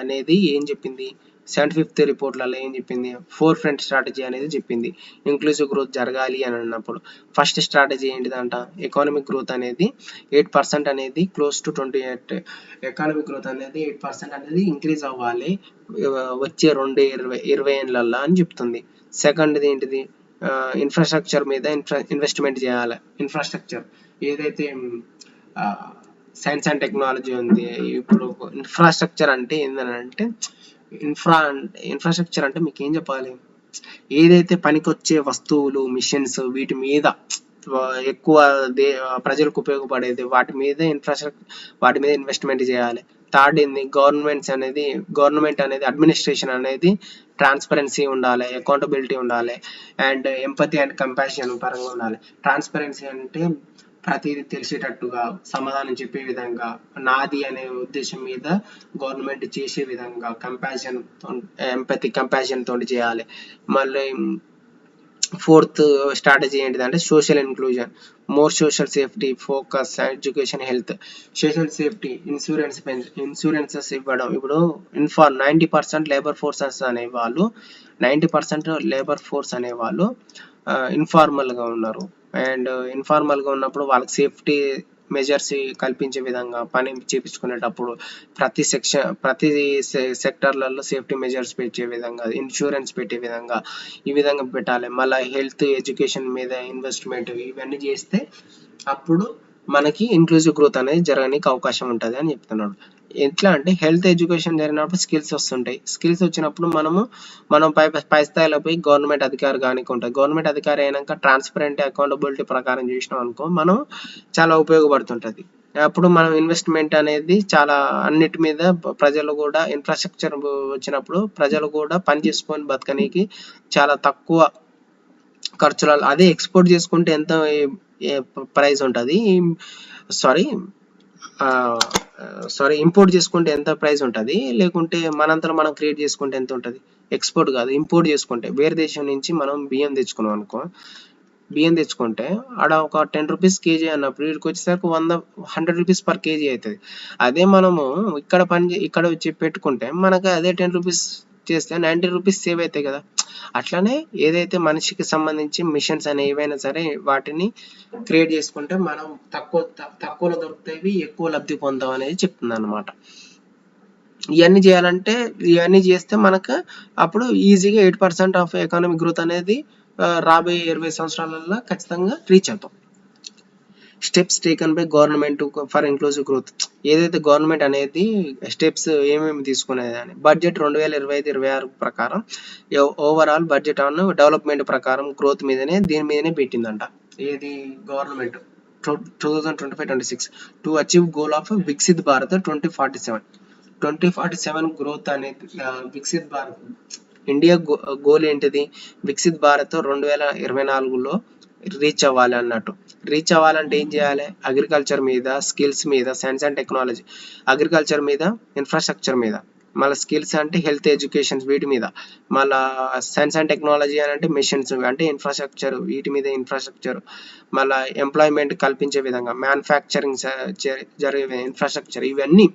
అనేది ఏం చెప్పింది, 75th రిపోర్ట్లలో ఏం చెప్పింది, 4 ఫ్రంట్ స్ట్రాటజీ అనేది చెప్పింది. ఇంక్లూజివ్ గ్రోత్ జరగాలి అని అన్నప్పుడు ఫస్ట్ స్ట్రాటజీ ఏంటిదంట, ఎకానమిక్ గ్రోత్ అనేది 8% అనేది క్లోజ్ టు 28 ఎకానమిక్ గ్రోత్ అనేది 8% అనేది ఇంక్రీజ్ అవ్వాలి వచ్చే 2020 ఏళ్ళల్లో అని చెప్తుంది. సెకండ్ది ఏంటిది, ఇన్ఫ్రాస్ట్రక్చర్ మీద ఇన్వెస్ట్మెంట్ చేయాలి. ఇన్ఫ్రాస్ట్రక్చర్ ఏదైతే సైన్స్ అండ్ టెక్నాలజీ ఉంది, ఇప్పుడు ఇన్ఫ్రాస్ట్రక్చర్ అంటే ఏంటంటే ఇన్ఫ్రాస్ట్రక్చర్ అంటే మీకు ఏం చెప్పాలి, ఏదైతే పనికొచ్చే వస్తువులు, మిషన్స్, వీటి మీద ఎక్కువ ప్రజలకు ఉపయోగపడేది వాటి మీద ఇన్వెస్ట్మెంట్ చేయాలి. థర్డ్ ఏంది, గవర్నమెంట్ అనేది అడ్మినిస్ట్రేషన్ అనేది ట్రాన్స్పరెన్సీ ఉండాలి, అకౌంటబిలిటీ ఉండాలి, అండ్ ఎంపతి అండ్ కంపాషన్ పరంగా ఉండాలి. ట్రాన్స్పరెన్సీ అంటే ప్రతిదీ తెలిసేటట్టుగా సమాధానం చెప్పే విధంగా, నాది అనే ఉద్దేశం మీద గవర్నమెంట్ చేసే విధంగా కంపాషన్ తోటి చేయాలి. మళ్ళీ 4th స్ట్రాటజీ ఏంటిదంటే social inclusion, more social safety, focus, education, health. Social safety, insurances ఇవ్వడం. ఇప్పుడు 90% లేబర్ ఫోర్సెస్ అనేవాళ్ళు 90% లేబర్ ఫోర్స్ అనేవాళ్ళు ఇన్ఫార్మల్గా ఉన్నారు. అండ్ ఇన్ఫార్మల్గా ఉన్నప్పుడు వాళ్ళకి సేఫ్టీ మెజర్స్ కల్పించే విధంగా పని చేపించుకునేటప్పుడు ప్రతి సెక్టర్లలో సేఫ్టీ మెజర్స్ పెట్టే విధంగా, ఇన్సూరెన్స్ పెట్టే విధంగా, ఈ విధంగా పెట్టాలి. మళ్ళీ హెల్త్, ఎడ్యుకేషన్ మీద ఇన్వెస్ట్మెంట్ ఇవన్నీ చేస్తే అప్పుడు మనకి ఇంక్లూజివ్ గ్రోత్ అనేది జరగడానికి అవకాశం ఉంటుంది అని చెప్తున్నాడు. ఎట్లా అంటే హెల్త్ ఎడ్యుకేషన్ జరిగినప్పుడు స్కిల్స్ వస్తుంటాయి. స్కిల్స్ వచ్చినప్పుడు మనం పై స్థాయిలో పోయి గవర్నమెంట్ అధికారి కానికుంటాయి. గవర్నమెంట్ అధికారి అయినాక ట్రాన్స్పరెంట్ అకౌంటబిలిటీ ప్రకారం చేసినాం అనుకో మనం చాలా ఉపయోగపడుతుంటది. అప్పుడు మనం ఇన్వెస్ట్మెంట్ అనేది చాలా అన్నిటి మీద ప్రజలు కూడా ఇన్ఫ్రాస్ట్రక్చర్ వచ్చినప్పుడు ప్రజలు కూడా పని చేసుకొని బతకనీకి చాలా తక్కువ ఖర్చులలో, అదే ఎక్స్పోర్ట్ చేసుకుంటే ఎంత ప్రైస్ ఉంటుంది, సారీ ఇంపోర్ట్ చేసుకుంటే ఎంత ప్రైస్ ఉంటుంది, లేకుంటే మనంతలో మనం క్రియేట్ చేసుకుంటే ఎంత ఉంటుంది. ఎక్స్పోర్ట్ కాదు, ఇంపోర్ట్ చేసుకుంటే వేరే దేశం నుంచి మనం బియ్యం తెచ్చుకున్నాం అనుకో, బియ్యం తెచ్చుకుంటే ఆడ ఒక 10 రూపీస్ కేజీ అన్నప్పుడు వీడికి వచ్చేసరికి 100 రూపీస్ పర్ కేజీ అవుతుంది. అదే మనము ఇక్కడ వచ్చి పెట్టుకుంటే మనకు అదే 10 రూపీస్ చేస్తే 90 రూపీస్ సేవ్ అవుతాయి కదా. అట్లనే ఏదైతే మనిషికి సంబంధించి మిషన్స్ అనేవి ఏవైనా సరే వాటిని క్రియేట్ చేసుకుంటే మనం తక్కువలో దొరుకుతాయి, ఎక్కువ లబ్ధి పొందాం అనేది చెప్తుంది అనమాట. ఇవన్నీ చేస్తే మనకు అప్పుడు ఈజీగా 8% ఆఫ్ ఎకానమిక్ గ్రోత్ అనేది రాబోయే 20 సంవత్సరాలలో ఖచ్చితంగా రీచ్ అవుతాం. Steps taken by government for inclusive growth. ఏదైతే గవర్నమెంట్ అనేది స్టెప్స్ ఏమేమి తీసుకునేదని బడ్జెట్ 2025-26 ప్రకారం ఓవరాల్ బడ్జెట్ ఆన్ డెవలప్మెంట్ ప్రకారం గ్రోత్ దీని మీదనే పెట్టిందంట. ఏది government 2025-26 to achieve goal of Viksit Bharat 2047 growth అనేది వికసిత్ భారత్ ఇండియా గోల్ ఏంటిది, వికసిత్ భారత్ 2024లో రీచ్ అవ్వాలి అన్నట్టు. రీచ్ అవ్వాలంటే ఏం చేయాలి, అగ్రికల్చర్ మీద, స్కిల్స్ మీద, సైన్స్ అండ్ టెక్నాలజీ, అగ్రికల్చర్ మీద, ఇన్ఫ్రాస్ట్రక్చర్ మీద, మళ్ళీ స్కిల్స్ అంటే హెల్త్ ఎడ్యుకేషన్ వీటి మీద, మళ్ళీ సైన్స్ అండ్ టెక్నాలజీ అని అంటే మిషన్స్ అంటే ఇన్ఫ్రాస్ట్రక్చర్ వీటి మీద ఇన్ఫ్రాస్ట్రక్చర్, మళ్ళీ ఎంప్లాయ్మెంట్ కల్పించే విధంగా మ్యానుఫ్యాక్చరింగ్ జరిగే ఇన్ఫ్రాస్ట్రక్చర్, ఇవన్నీ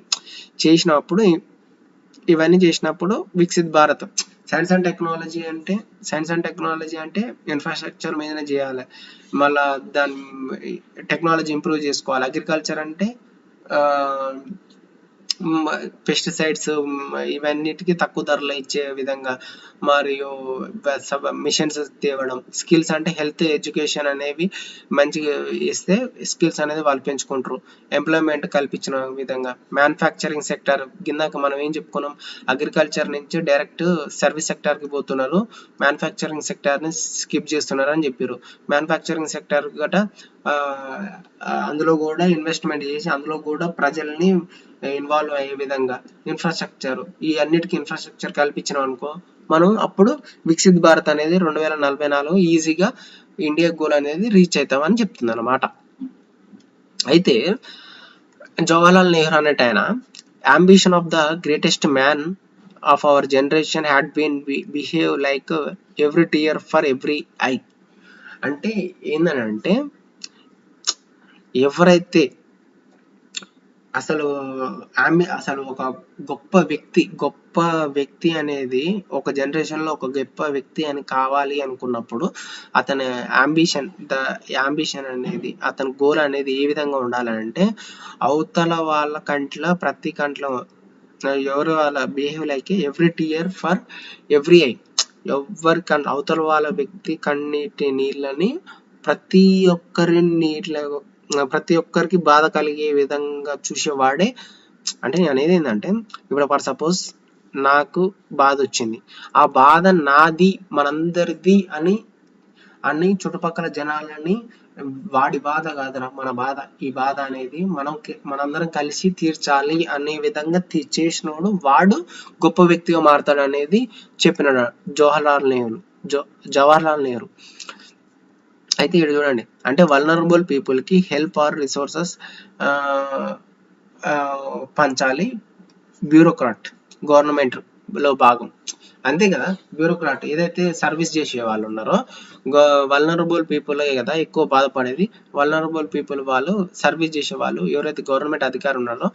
చేసినప్పుడు Viksit Bharat. Science and technology అంటే ఇన్ఫ్రాస్ట్రక్చర్ మీదనే చేయాలి, మళ్ళీ దాని టెక్నాలజీ ఇంప్రూవ్ చేసుకోవాలి. అగ్రికల్చర్ అంటే పెస్టిసైడ్స్ ఇవన్నిటికీ తక్కువ ధరలో ఇచ్చే విధంగా మరియు మిషన్స్ తేవడం. స్కిల్స్ అంటే హెల్త్ ఎడ్యుకేషన్ అనేవి మంచిగా ఇస్తే స్కిల్స్ అనేది వాళ్ళు పెంచుకుంటారు, ఎంప్లాయ్మెంట్ కల్పించిన విధంగా. మ్యానుఫ్యాక్చరింగ్ సెక్టర్ కిందాక మనం ఏం చెప్పుకున్నాం, అగ్రికల్చర్ నుంచి డైరెక్ట్ సర్వీస్ సెక్టర్కి పోతున్నారు, మ్యానుఫ్యాక్చరింగ్ సెక్టర్ని స్కిప్ చేస్తున్నారు అని చెప్పారు. మ్యానుఫ్యాక్చరింగ్ సెక్టర్ గట అందులో కూడా ఇన్వెస్ట్మెంట్ చేసి అందులో కూడా ప్రజల్ని ఇన్వాల్వ్ అయ్యే విధంగా ఇన్ఫ్రాస్ట్రక్చర్, ఈ అన్నిటికీ ఇన్ఫ్రాస్ట్రక్చర్ కల్పించినాం అనుకో మనం అప్పుడు వికసిత్ భారత్ అనేది 2044 ఈజీగా ఇండియా గోల్ అనేది రీచ్ అవుతామని చెప్తుంది అనమాట. అయితే జవహర్లాల్ నెహ్రూ అనేట ఆయన ambition of the greatest man of our generation had been behave like every tear for every eye. అంటే ఏందనంటే ఎవరైతే అసలు ఒక గొప్ప వ్యక్తి అనేది ఒక జనరేషన్ లో ఒక గొప్ప వ్యక్తి అని కావాలి అనుకున్నప్పుడు అతని అంబిషన్ అనేది, అతని గోల్ అనేది ఏ విధంగా ఉండాలంటే అవతల వాళ్ళ ప్రతి కంట్లో ఎవరు వాళ్ళ behave like every tear for every eye. అవతల వాళ్ళ వ్యక్తి కన్నీటి నీళ్ళని ప్రతి ఒక్కరికి బాధ కలిగే విధంగా చూసేవాడే. అంటే నేను అనేది ఏంటంటే ఇప్పుడు ఫర్ సపోజ్ నాకు బాధ వచ్చింది, ఆ బాధ నాది మనందరిది అని చుట్టుపక్కల జనాలని వాడి బాధ కాదురా మన బాధ, ఈ బాధ అనేది మనందరం కలిసి తీర్చాలి అనే విధంగా చేసినోడు వాడు గొప్ప వ్యక్తిగా మారతాడు అనేది చెప్పినాడు జవహర్లాల్ నెహ్రూ. అయితే ఇక్కడ చూడండి, అంటే వల్నరబుల్ పీపుల్ కి హెల్ప్ ఆర్ రిసోర్సెస్ పంచాలి బ్యూరోక్రాట్ గవర్నమెంట్ లో భాగం. అంతే కదా, బ్యూరోక్రాట్ ఏదైతే సర్వీస్ చేసే వాళ్ళు ఉన్నారో వల్నరబుల్ పీపుల్ కదా ఎక్కువ బాధపడేది. వల్నరబుల్ పీపుల్ వాళ్ళు సర్వీస్ చేసే వాళ్ళు ఎవరైతే గవర్నమెంట్ అధికారులు ఉన్నారో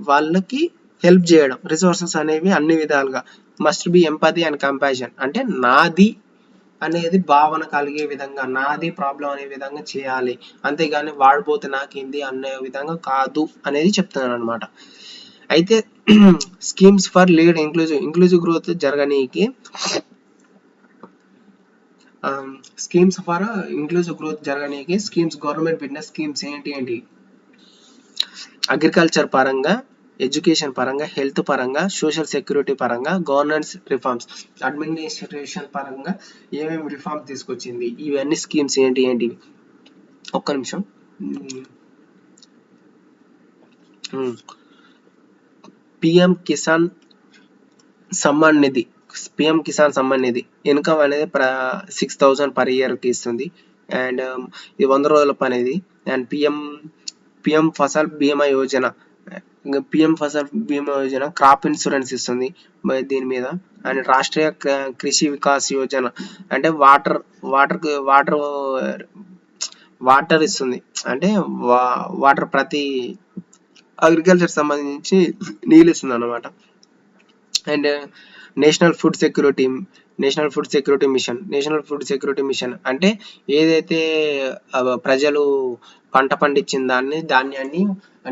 వాళ్ళకి హెల్ప్ చేయడం, రిసోర్సెస్ అనేవి అన్ని విధాలుగా. Must be empathy and compassion, అంటే నాది అనేది భావన కలిగే విధంగా, నాది ప్రాబ్లం అనే విధంగా చేయాలి, అంతేగాని వాడిపోతే నాకేంది అనే విధంగా కాదు అనేది చెప్తున్నాను అనమాట. అయితే schemes for lead inclusive growth జరగనీకి స్కీమ్స్ గవర్నమెంట్ పెట్టిన స్కీమ్స్ ఏంటి? అగ్రికల్చర్ పరంగా ఎడ్యుకేషన్ పరంగా, హెల్త్ పరంగా, సోషల్ సెక్యూరిటీ పరంగా, గవర్నెన్స్ రిఫార్మ్స్, అడ్మినిస్ట్రేషన్ పరంగా ఏమేమి రిఫార్మ్ తీసుకొచ్చింది, ఇవన్నీ స్కీమ్స్ ఏంటివి ఒక్క నిమిషం. పిఎం కిసాన్ సమ్మాన్ నిధి, ఇన్కమ్ అనేది 6,000 పర్ ఇయర్కి ఇస్తుంది. అండ్ ఇది 100 రోజుల పని ఇది. అండ్ పిఎం ఫసల్ బీమా యోజన, క్రాప్ ఇన్సూరెన్స్ ఇస్తుంది దీని మీద. అండ్ రాష్ట్రీయ కృషి వికాస్ యోజన అంటే వాటర్ ఇస్తుంది, అంటే వాటర్ ప్రతి అగ్రికల్చర్ సంబంధించి నీళ్ళు ఇస్తుంది అన్నమాట. And national food security mission అంటే ఏదైతే ప్రజలు పంట పండించిన ధాన్యాన్ని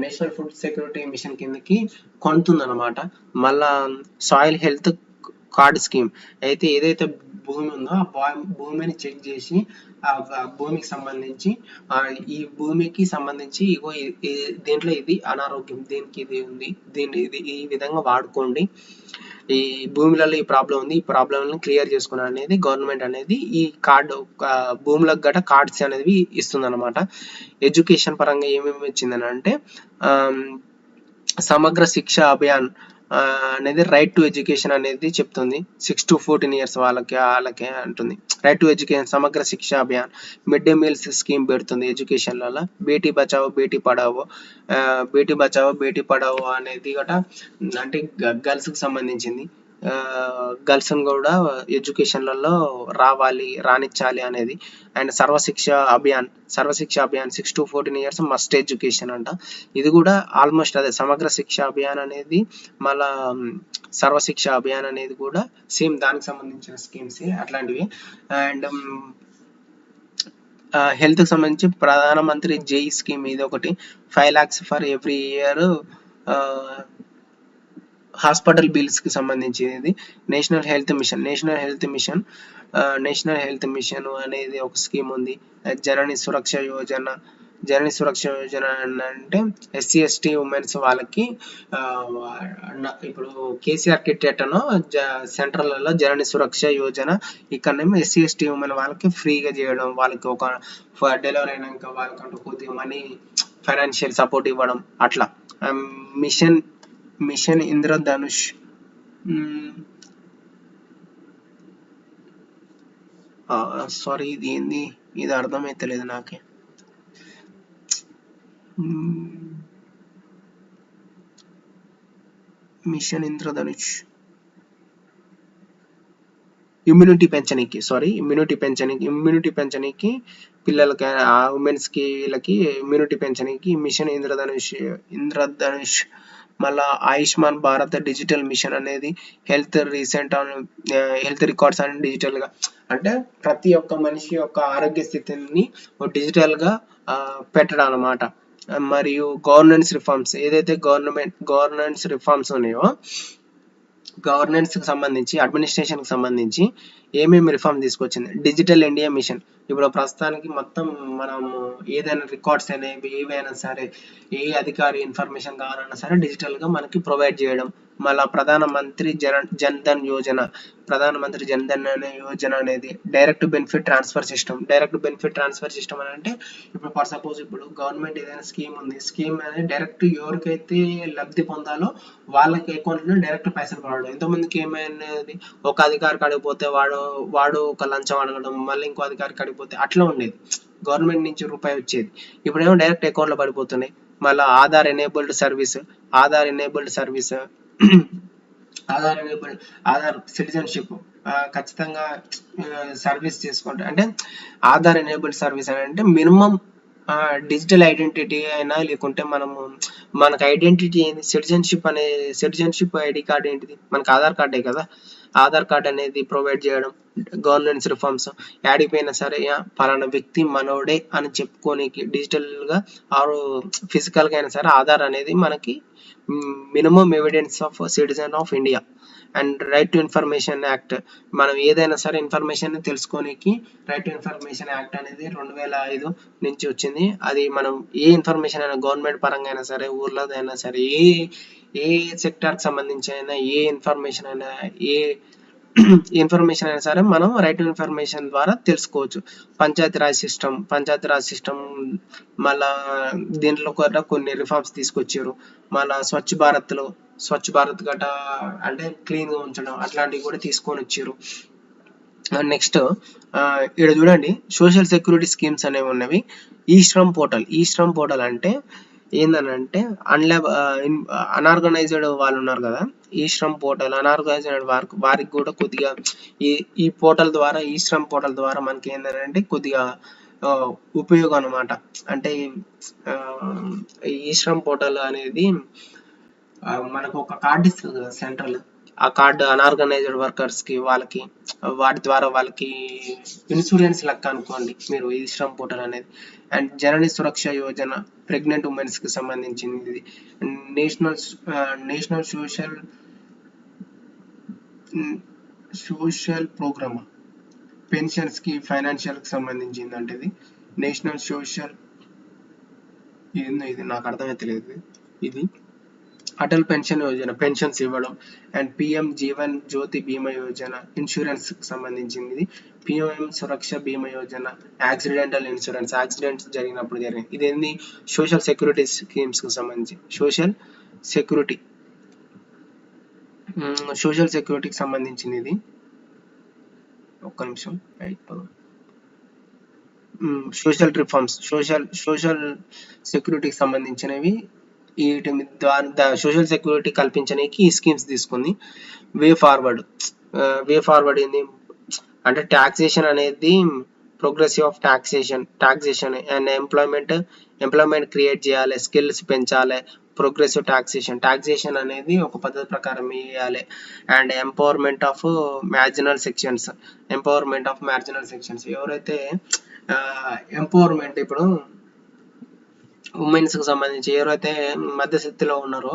నేషనల్ ఫుడ్ సెక్యూరిటీ మిషన్ కిందకి కొంటుందన్నమాట. మళ్ళా సాయిల్ హెల్త్ కార్డ్ స్కీమ్ అయితే ఏదైతే భూమి ఉందో ఆ భూమిని చెక్ చేసి ఆ భూమికి సంబంధించి ఈ భూమికి సంబంధించి ఇగో దీంట్లో ఇది అనారోగ్యం, దీనికి ఇది ఉంది, ఇది ఈ విధంగా వాడుకోండి, ఈ భూములలో ఈ ప్రాబ్లం ఉంది, ఈ ప్రాబ్లంని క్లియర్ చేసుకుని అనేది గవర్నమెంట్ అనేది ఈ కార్డు భూములకు గట కార్డ్స్ అనేవి ఇస్తుంది అనమాట. ఎడ్యుకేషన్ పరంగా ఏమేమి ఇచ్చిందని అంటే సమగ్ర శిక్ష అభియాన్ అనేది రైట్ టు ఎడ్యుకేషన్ అనేది చెప్తుంది. 6 to 14 years వాళ్ళకే అంటుంది రైట్ టు ఎడ్యుకేషన్. సమగ్ర శిక్ష Abhiyan mid day meals scheme పెడుతుంది ఎడ్యుకేషన్లలో. బేటీ బచావో బేటీ పడావో అనేది కూడా అంటే గర్ల్స్కి సంబంధించింది. గర్ల్స్ కూడా ఎడ్యుకేషన్లలో రానిచ్చాలి అనేది. And Sarva Shiksha Abhiyan 6 to 14 years must education అంట. ఇది కూడా ఆల్మోస్ట్ అదే, సమగ్ర శిక్ష అభియాన్ అనేది మళ్ళా సర్వశిక్ష అభియాన్ అనేది కూడా సేమ్ దానికి సంబంధించిన స్కీమ్స్ అట్లాంటివి. అండ్ హెల్త్ కి సంబంధించి ప్రధానమంత్రి జై స్కీమ్ ఇది ఒకటి, 5 lakhs for every year hospital bills కి సంబంధించింది. నేషనల్ హెల్త్ మిషన్ అనేది ఒక స్కీమ్ ఉంది. జనని సురక్ష యోజన అంటే SC ST ఉమెన్స్ వాళ్ళకి ఇప్పుడు కేసీఆర్ కిట్ అనో సెంట్రల్లో జనని సురక్ష యోజన, ఇక్కడనేమో SC ST ఉమెన్ వాళ్ళకి ఫ్రీగా చేయడం, వాళ్ళకి ఒక డెలివరీ అయినాక వాళ్ళకంటూ కొద్దిగా మనీ ఫైనాన్షియల్ సపోర్ట్ ఇవ్వడం అట్లా. మిషన్ ఇంద్రధనుష్ సారీ ఇది ఏంది, ఇది అర్థమైతలేదు నాకే. మిషన్ ఇంద్రధనుష్ ఇమ్యూనిటీ పెంచనీకి పిల్లలకి, ఉమెన్స్ కి, వీళ్ళకి ఇమ్యూనిటీ పెంచనీకి మిషన్ ఇంద్రధనుష్. మళ్ళా ఆయుష్మాన్ భారత్ డిజిటల్ మిషన్ అనేది హెల్త్ రికార్డ్స్ అని డిజిటల్ గా, అంటే ప్రతి ఒక్క మనిషి యొక్క ఆరోగ్య స్థితిని డిజిటల్ గా పెట్టడం అన్నమాట. మరియు గవర్నెన్స్ రిఫార్మ్స్, ఏదైతే గవర్నెన్స్ రిఫార్మ్స్ ఉన్నాయో గవర్నెన్స్ కి సంబంధించి, అడ్మినిస్ట్రేషన్ కి సంబంధించి ఏమేమి రిఫార్మ్ తీసుకొచ్చింది. డిజిటల్ ఇండియా మిషన్, ఇప్పుడు ప్రస్తుతానికి మొత్తం మనం ఏదైనా రికార్డ్స్ అనేవి ఏవైనా సరే, ఏ అధికారి ఇన్ఫర్మేషన్ కావాలన్నా సరే డిజిటల్ గా మనకి ప్రొవైడ్ చేయడం. మళ్ళా ప్రధానమంత్రి జన్ ధన్ యోజన అనే యోజన అనేది డైరెక్ట్ బెనిఫిట్ ట్రాన్స్ఫర్ సిస్టమ్ అని అంటే ఇప్పుడు ఫర్ సపోజ్ ఇప్పుడు గవర్నమెంట్ ఏదైనా స్కీమ్ ఉంది, స్కీమ్ అనేది డైరెక్ట్ ఎవరికైతే లబ్ధి పొందాలో వాళ్ళకి అకౌంట్ లో డైరెక్ట్ పైసలు పడడం. ఎంతమందికి ఏమైనది, ఒక అధికారికి అడిగిపోతే వాడు ఒక లంచం అడగడం, మళ్ళీ ఇంకో అధికారికి అడిగిపోతే అట్లా ఉండేది. గవర్నమెంట్ నుంచి రూపాయి వచ్చేది, ఇప్పుడేమో డైరెక్ట్ అకౌంట్ లో పడిపోతున్నాయి. మళ్ళీ Aadhaar enabled service Aadhaar citizenship ఖచ్చితంగా సర్వీస్ చేసుకుంటే, అంటే ఆధార్ ఎనేబుల్డ్ సర్వీస్ అని అంటే మినిమం డిజిటల్ ఐడెంటిటీ అయినా, లేకుంటే మనకు ఐడెంటిటీ ఏంది, సిటిజన్షిప్ ఐడి కార్డ్ ఏంటిది, మనకు ఆధార్ కార్డే కదా. ఆధార్ కార్డ్ అనేది ప్రొవైడ్ చేయడం. గవర్నెన్స్ రిఫార్మ్స్, యాడిపోయినా సరే పలానా వ్యక్తి మనోడే అని చెప్పుకోనికి డిజిటల్ గా ఆరు ఫిజికల్ గా అయినా సరే ఆధార్ అనేది మనకి minimum evidence of citizen of India. And right to information act, మనం ఏదైనా సరే ఇన్ఫర్మేషన్ తెలుసుకోనికి రైట్ టు ఇన్ఫర్మేషన్ యాక్ట్ అనేది 2005 నుంచి వచ్చింది. అది మనం ఏ ఇన్ఫర్మేషన్ అయినా గవర్నమెంట్ పరంగా అయినా సరే, ఊర్లోదైనా సరే, ఏ సెక్టార్కి సంబంధించి అయినా, ఏ ఇన్ఫర్మేషన్ అయినా, ఏ ఇన్ఫర్మేషన్ అయినా సరే మనం రైట్ టు ఇన్ఫర్మేషన్ ద్వారా తెలుసుకోవచ్చు. పంచాయతీరాజ్ సిస్టమ్ మళ్ళా దీంట్లో కూడా కొన్ని రిఫార్మ్స్ తీసుకొచ్చారు. మళ్ళా స్వచ్ఛ భారత్ గట అంటే క్లీన్గా ఉంచడం అట్లాంటివి కూడా తీసుకొని వచ్చారు. నెక్స్ట్ ఇక్కడ చూడండి, సోషల్ సెక్యూరిటీ స్కీమ్స్ అనేవి ఉన్నవి. ఈ శ్రమ్ పోర్టల్ అంటే ఏందనంటే అన్ఆర్గనైజ్డ్ వాళ్ళు ఉన్నారు కదా, ఈ శ్రమ్ పోర్టల్ అన్ఆర్గనైజ్డ్ వారికి కూడా కొద్దిగా ఈ పోర్టల్ ద్వారా, ఈ శ్రమ్ పోర్టల్ ద్వారా మనకి ఏంటంటే కొద్దిగా ఉపయోగం అనమాట. అంటే ఈ శ్రమ్ పోర్టల్ అనేది మనకు ఒక కార్డు ఇస్తుంది కదా సెంట్రల్, ఆ కార్డు అన్ఆర్గనైజ్డ్ వర్కర్స్ కి వాటి ద్వారా వాళ్ళకి ఇన్సూరెన్స్ లెక్క అనుకోండి మీరు ఈ శ్రమ్ పోర్టల్ అనేది. And Janani Suraksha Yojana pregnant womens కి సంబంధించింది. ఇది నేషనల్ సోషల్ ప్రోగ్రామ్ పెన్షన్స్ కి ఫైనాన్షియల్ కి సంబంధించింది. అంటే ఇది నేషనల్ సోషల్, ఇది నాకు అర్థమైతలేదు. ఇది అటల్ పెన్షన్ యోజన, పెన్షన్స్ ఇవ్వడం. అండ్ పిఎం జీవన్ జ్యోతి బీమా యోజన ఇన్సూరెన్స్ కి సంబంధించింది. పిఎం సురక్ష బీమా యోజన యాక్సిడెంటల్ ఇన్సూరెన్స్, యాక్సిడెంట్స్ జరిగినప్పుడు జరిగింది. ఇది ఏంది, సోషల్ సెక్యూరిటీ స్కీమ్స్ కి సంబంధించి సోషల్ సెక్యూరిటీకి సంబంధించింది. ఇది ఒక్క నిమిషం సోషల్ రిఫార్మ్స్, సోషల్ సెక్యూరిటీకి సంబంధించినవి. వీటి సోషల్ సెక్యూరిటీ కల్పించడానికి ఈ స్కీమ్స్ తీసుకుంది. వే ఫార్వర్డ్ ఏంది అంటే టాక్సేషన్ అనేది progressive of taxation and employment create చేయాలి, స్కిల్స్ పెంచాలి. ప్రోగ్రెసివ్ టాక్సేషన్ అనేది ఒక పద్ధతి ప్రకారం వేయాలి. And empowerment of marginal sections, ఎవరైతే ఎంపవర్మెంట్ ఇప్పుడు ఉమెన్స్ కి సంబంధించి ఎవరైతే మధ్యస్థితిలో ఉన్నారో,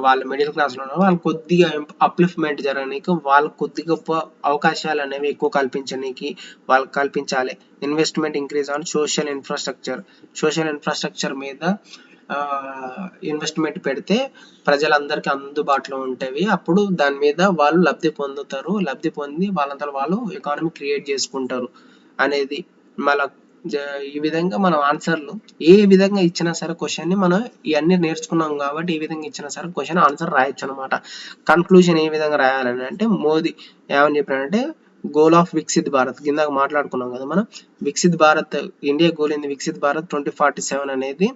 వాళ్ళు మిడిల్ క్లాస్ లో ఉన్నారో, వాళ్ళు కొద్దిగా అప్లిఫ్ట్మెంట్ జరగడానికి, వాళ్ళకి కొద్ది గొప్ప అవకాశాలు అనేవి ఎక్కువ వాళ్ళకి కల్పించాలి. Investment increase on social infrastructure మీద ఇన్వెస్ట్మెంట్ పెడితే ప్రజలందరికీ అందుబాటులో ఉంటాయి. అప్పుడు దాని మీద వాళ్ళు లబ్ధి పొంది వాళ్ళంతా వాళ్ళు ఎకానమీ క్రియేట్ చేసుకుంటారు అనేది. మళ్ళీ ఈ విధంగా మనం ఆన్సర్లు ఏ విధంగా ఇచ్చినా సరే క్వశ్చన్ ని మనం ఇవన్నీ నేర్చుకున్నాం కాబట్టి ఏ విధంగా ఇచ్చినా సరే క్వశ్చన్ ఆన్సర్ రాయొచ్చు అనమాట. కన్క్లూజన్ ఏ విధంగా రాయాలని అంటే మోదీ ఏమని చెప్పారంటే గోల్ ఆఫ్ వికసిత్ భారత్, కింద మాట్లాడుకున్నాం కదా మనం, వికసిత్ భారత్ ఇండియా గోల్ ఏంది, వికసిత్ భారత్ 2047 అనేది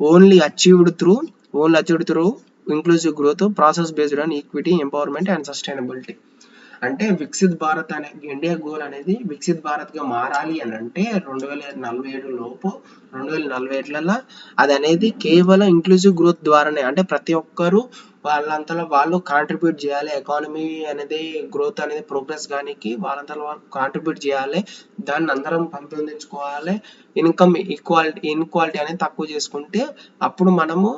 only achieved through inclusive growth, process based on equity, empowerment and sustainability. అంటే వికసిత్ భారత్ అనే ఇండియా గోల్ అనేది వికసిత్ భారత్ గా మారాలి అని అంటే 2047 అది అనేది కేవలం ఇంక్లూజివ్ గ్రోత్ ద్వారానే, అంటే ప్రతి ఒక్కరు వాళ్ళంతలో వాళ్ళు కాంట్రిబ్యూట్ చేయాలి. ఎకానమీ అనేది గ్రోత్ అనేది ప్రోగ్రెస్ గానికి వాళ్ళంతలో వాళ్ళు కాంట్రిబ్యూట్ చేయాలి. దాన్ని అందరం పెంపొందించుకోవాలి. ఇన్కమ్ ఇన్క్వాలిటీ అనేది తక్కువ చేసుకుంటే అప్పుడు మనము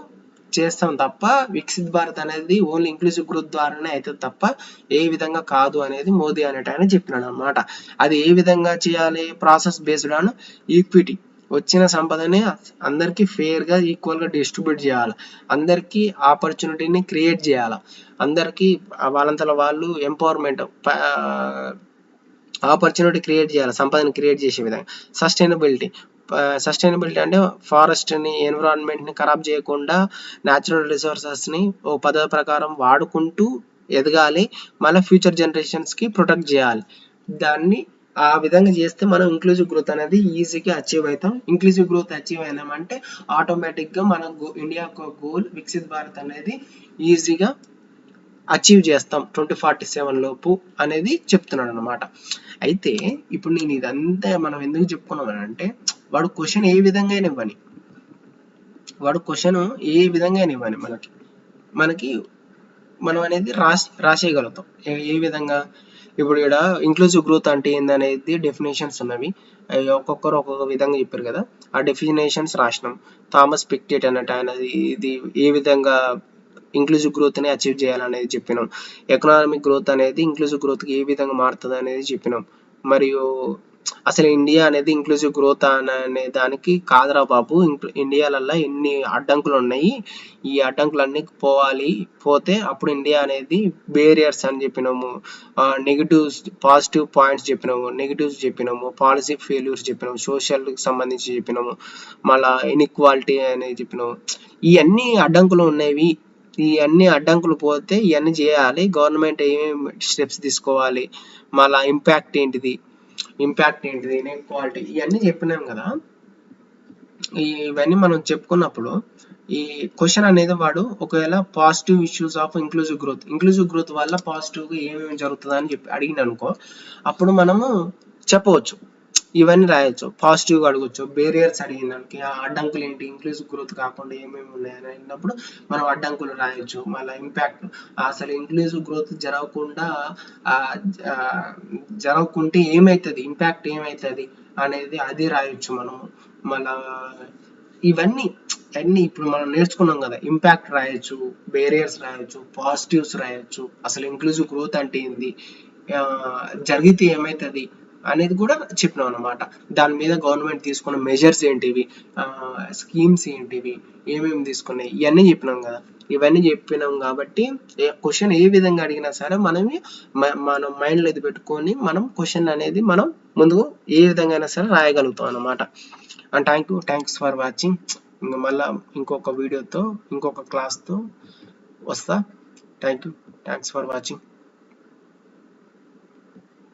చేస్తాం తప్ప వికసిత్ భారత్ అనేది ఓన్లీ ఇంక్లూజివ్ గ్రోత్ ద్వారానే అవుతుంది తప్ప ఏ విధంగా కాదు అనేది మోదీ అనేటాయన చెప్పినాడు అనమాట. అది ఏ విధంగా చేయాలి, ప్రాసెస్ బేస్డ్ ఆన్ ఈక్విటీ, వచ్చిన సంపదని అందరికీ ఫెయిర్ గా ఈక్వల్ గా డిస్ట్రిబ్యూట్ చేయాలి, అందరికీ ఆపర్చునిటీని క్రియేట్ చేయాలి, అందరికీ వాళ్ళంతలో వాళ్ళు ఎంపవర్మెంట్ ఆపర్చునిటీ క్రియేట్ చేయాలి, సంపదని క్రియేట్ చేసే విధంగా. సస్టైనబిలిటీ అంటే ఫారెస్ట్ ని, ఎన్విరాన్మెంట్ ని ఖరాబ్ చేయకుండా న్యాచురల్ రిసోర్సెస్ ని ఓ పద్ధతి ప్రకారం వాడుకుంటూ ఎదగాలి. మళ్ళీ ఫ్యూచర్ జనరేషన్స్ కి ప్రొటెక్ట్ చేయాలి. దాన్ని ఆ విధంగా చేస్తే మనం ఇంక్లూజివ్ గ్రోత్ అనేది ఈజీగా అచీవ్ అవుతాం. ఇంక్లూజివ్ గ్రోత్ అచీవ్ అయినామంటే ఆటోమేటిక్ గా మన ఇండియా గోల్ వికసిత్ భారత్ అనేది ఈజీగా అచీవ్ చేస్తాం 2047 లోపు అనేది చెప్తున్నాడు అనమాట. అయితే ఇప్పుడు నేను ఇదంతా మనం ఎందుకు చెప్పుకున్నాం అంటే వాడు క్వశ్చన్ ఏ విధంగా ఇవ్వని మనకి మనం అనేది రాసేయగలుగుతాం. ఏ విధంగా ఇప్పుడు ఇక్కడ ఇంక్లూజివ్ గ్రోత్ అంటే ఏందనేది డెఫినేషన్స్ ఉన్నవి, ఒక్కొక్కరు ఒక్కొక్క విధంగా చెప్పారు కదా, ఆ డెఫినేషన్స్ రాసినాం. థామస్ పిక్టెట్ అన్నట్టు ఆయన ఇది ఏ విధంగా ఇంక్లూజివ్ గ్రోత్ని అచీవ్ చేయాలనేది చెప్పినాం. ఎకనామిక్ గ్రోత్ అనేది ఇంక్లూజివ్ గ్రోత్కి ఏ విధంగా మారుతుంది అనేది చెప్పినాం. మరియు అసలు ఇండియా అనేది ఇంక్లూజివ్ గ్రోత్ అనే దానికి కాదురా బాబు, ఇండియాలల్లో ఎన్ని అడ్డంకులు ఉన్నాయి, ఈ అడ్డంకులన్నీ పోతే అప్పుడు ఇండియా అనేది బేరియర్స్ అని చెప్పినాము, నెగిటివ్స్ పాజిటివ్ పాయింట్స్ చెప్పినాము, నెగిటివ్స్ చెప్పినాము, పాలసీ ఫెయిల్యూర్స్ చెప్పినాము, సోషల్కి సంబంధించి చెప్పినాము, మళ్ళీ ఇన్ఈక్వాలిటీ అనేది చెప్పినాము. ఇవన్నీ అడ్డంకులు ఉన్నవి, ఈ అన్ని అడ్డంకులు పోతే ఇవన్నీ చేయాలి, గవర్నమెంట్ ఏమేమి స్టెప్స్ తీసుకోవాలి, మళ్ళీ ఇంపాక్ట్ ఏంటిది, ఇన్ఈక్వాలిటీ, ఇవన్నీ చెప్పినాం కదా. ఇవన్నీ మనం చెప్పుకున్నప్పుడు ఈ క్వశ్చన్ అనేది వాడు ఒకవేళ positive issues of inclusive growth వల్ల పాజిటివ్గా ఏమేమి జరుగుతుంది అని చెప్పి అడిగిన అనుకో, అప్పుడు మనము చెప్పవచ్చు, ఇవన్నీ రాయొచ్చు, పాజిటివ్గా అడగచ్చు. బేరియర్స్ అడిగినానికి ఆ అడ్డంకులు ఏంటి, ఇంక్లూజివ్ గ్రోత్ కాకుండా ఏమేమి ఉన్నాయని అడిగినప్పుడు మనం అడ్డంకులు రాయొచ్చు. మళ్ళీ ఇంపాక్ట్, అసలు ఇంక్లూజివ్ గ్రోత్ జరగకుంటే ఏమవుతుంది, ఇంపాక్ట్ ఏమవుతుంది అనేది అది రాయొచ్చు మనము. మళ్ళా ఇవన్నీ ఇప్పుడు మనం నేర్చుకున్నాం కదా, ఇంపాక్ట్ రాయొచ్చు, బేరియర్స్ రాయొచ్చు, పాజిటివ్స్ రాయొచ్చు, అసలు ఇంక్లూజివ్ గ్రోత్ అంటే ఏంది, జరిగితే ఏమవుతుంది అనేది కూడా చెప్పినాం అనమాట. దాని మీద గవర్నమెంట్ తీసుకున్న మెజర్స్ ఏంటివి, స్కీమ్స్ ఏంటివి, ఏమేమి తీసుకున్నాయి, ఇవన్నీ చెప్పినాం కదా. ఇవన్నీ చెప్పినాం కాబట్టి క్వశ్చన్ ఏ విధంగా అడిగినా సరే మనం మైండ్లో ఇది పెట్టుకొని మనం క్వశ్చన్ అనేది మనం ముందు ఏ విధంగా అయినా సరే రాయగలుగుతాం అనమాట. And thanks for watching. మళ్ళీ ఇంకొక వీడియోతో ఇంకొక క్లాస్తో వస్తా. Thanks for watching.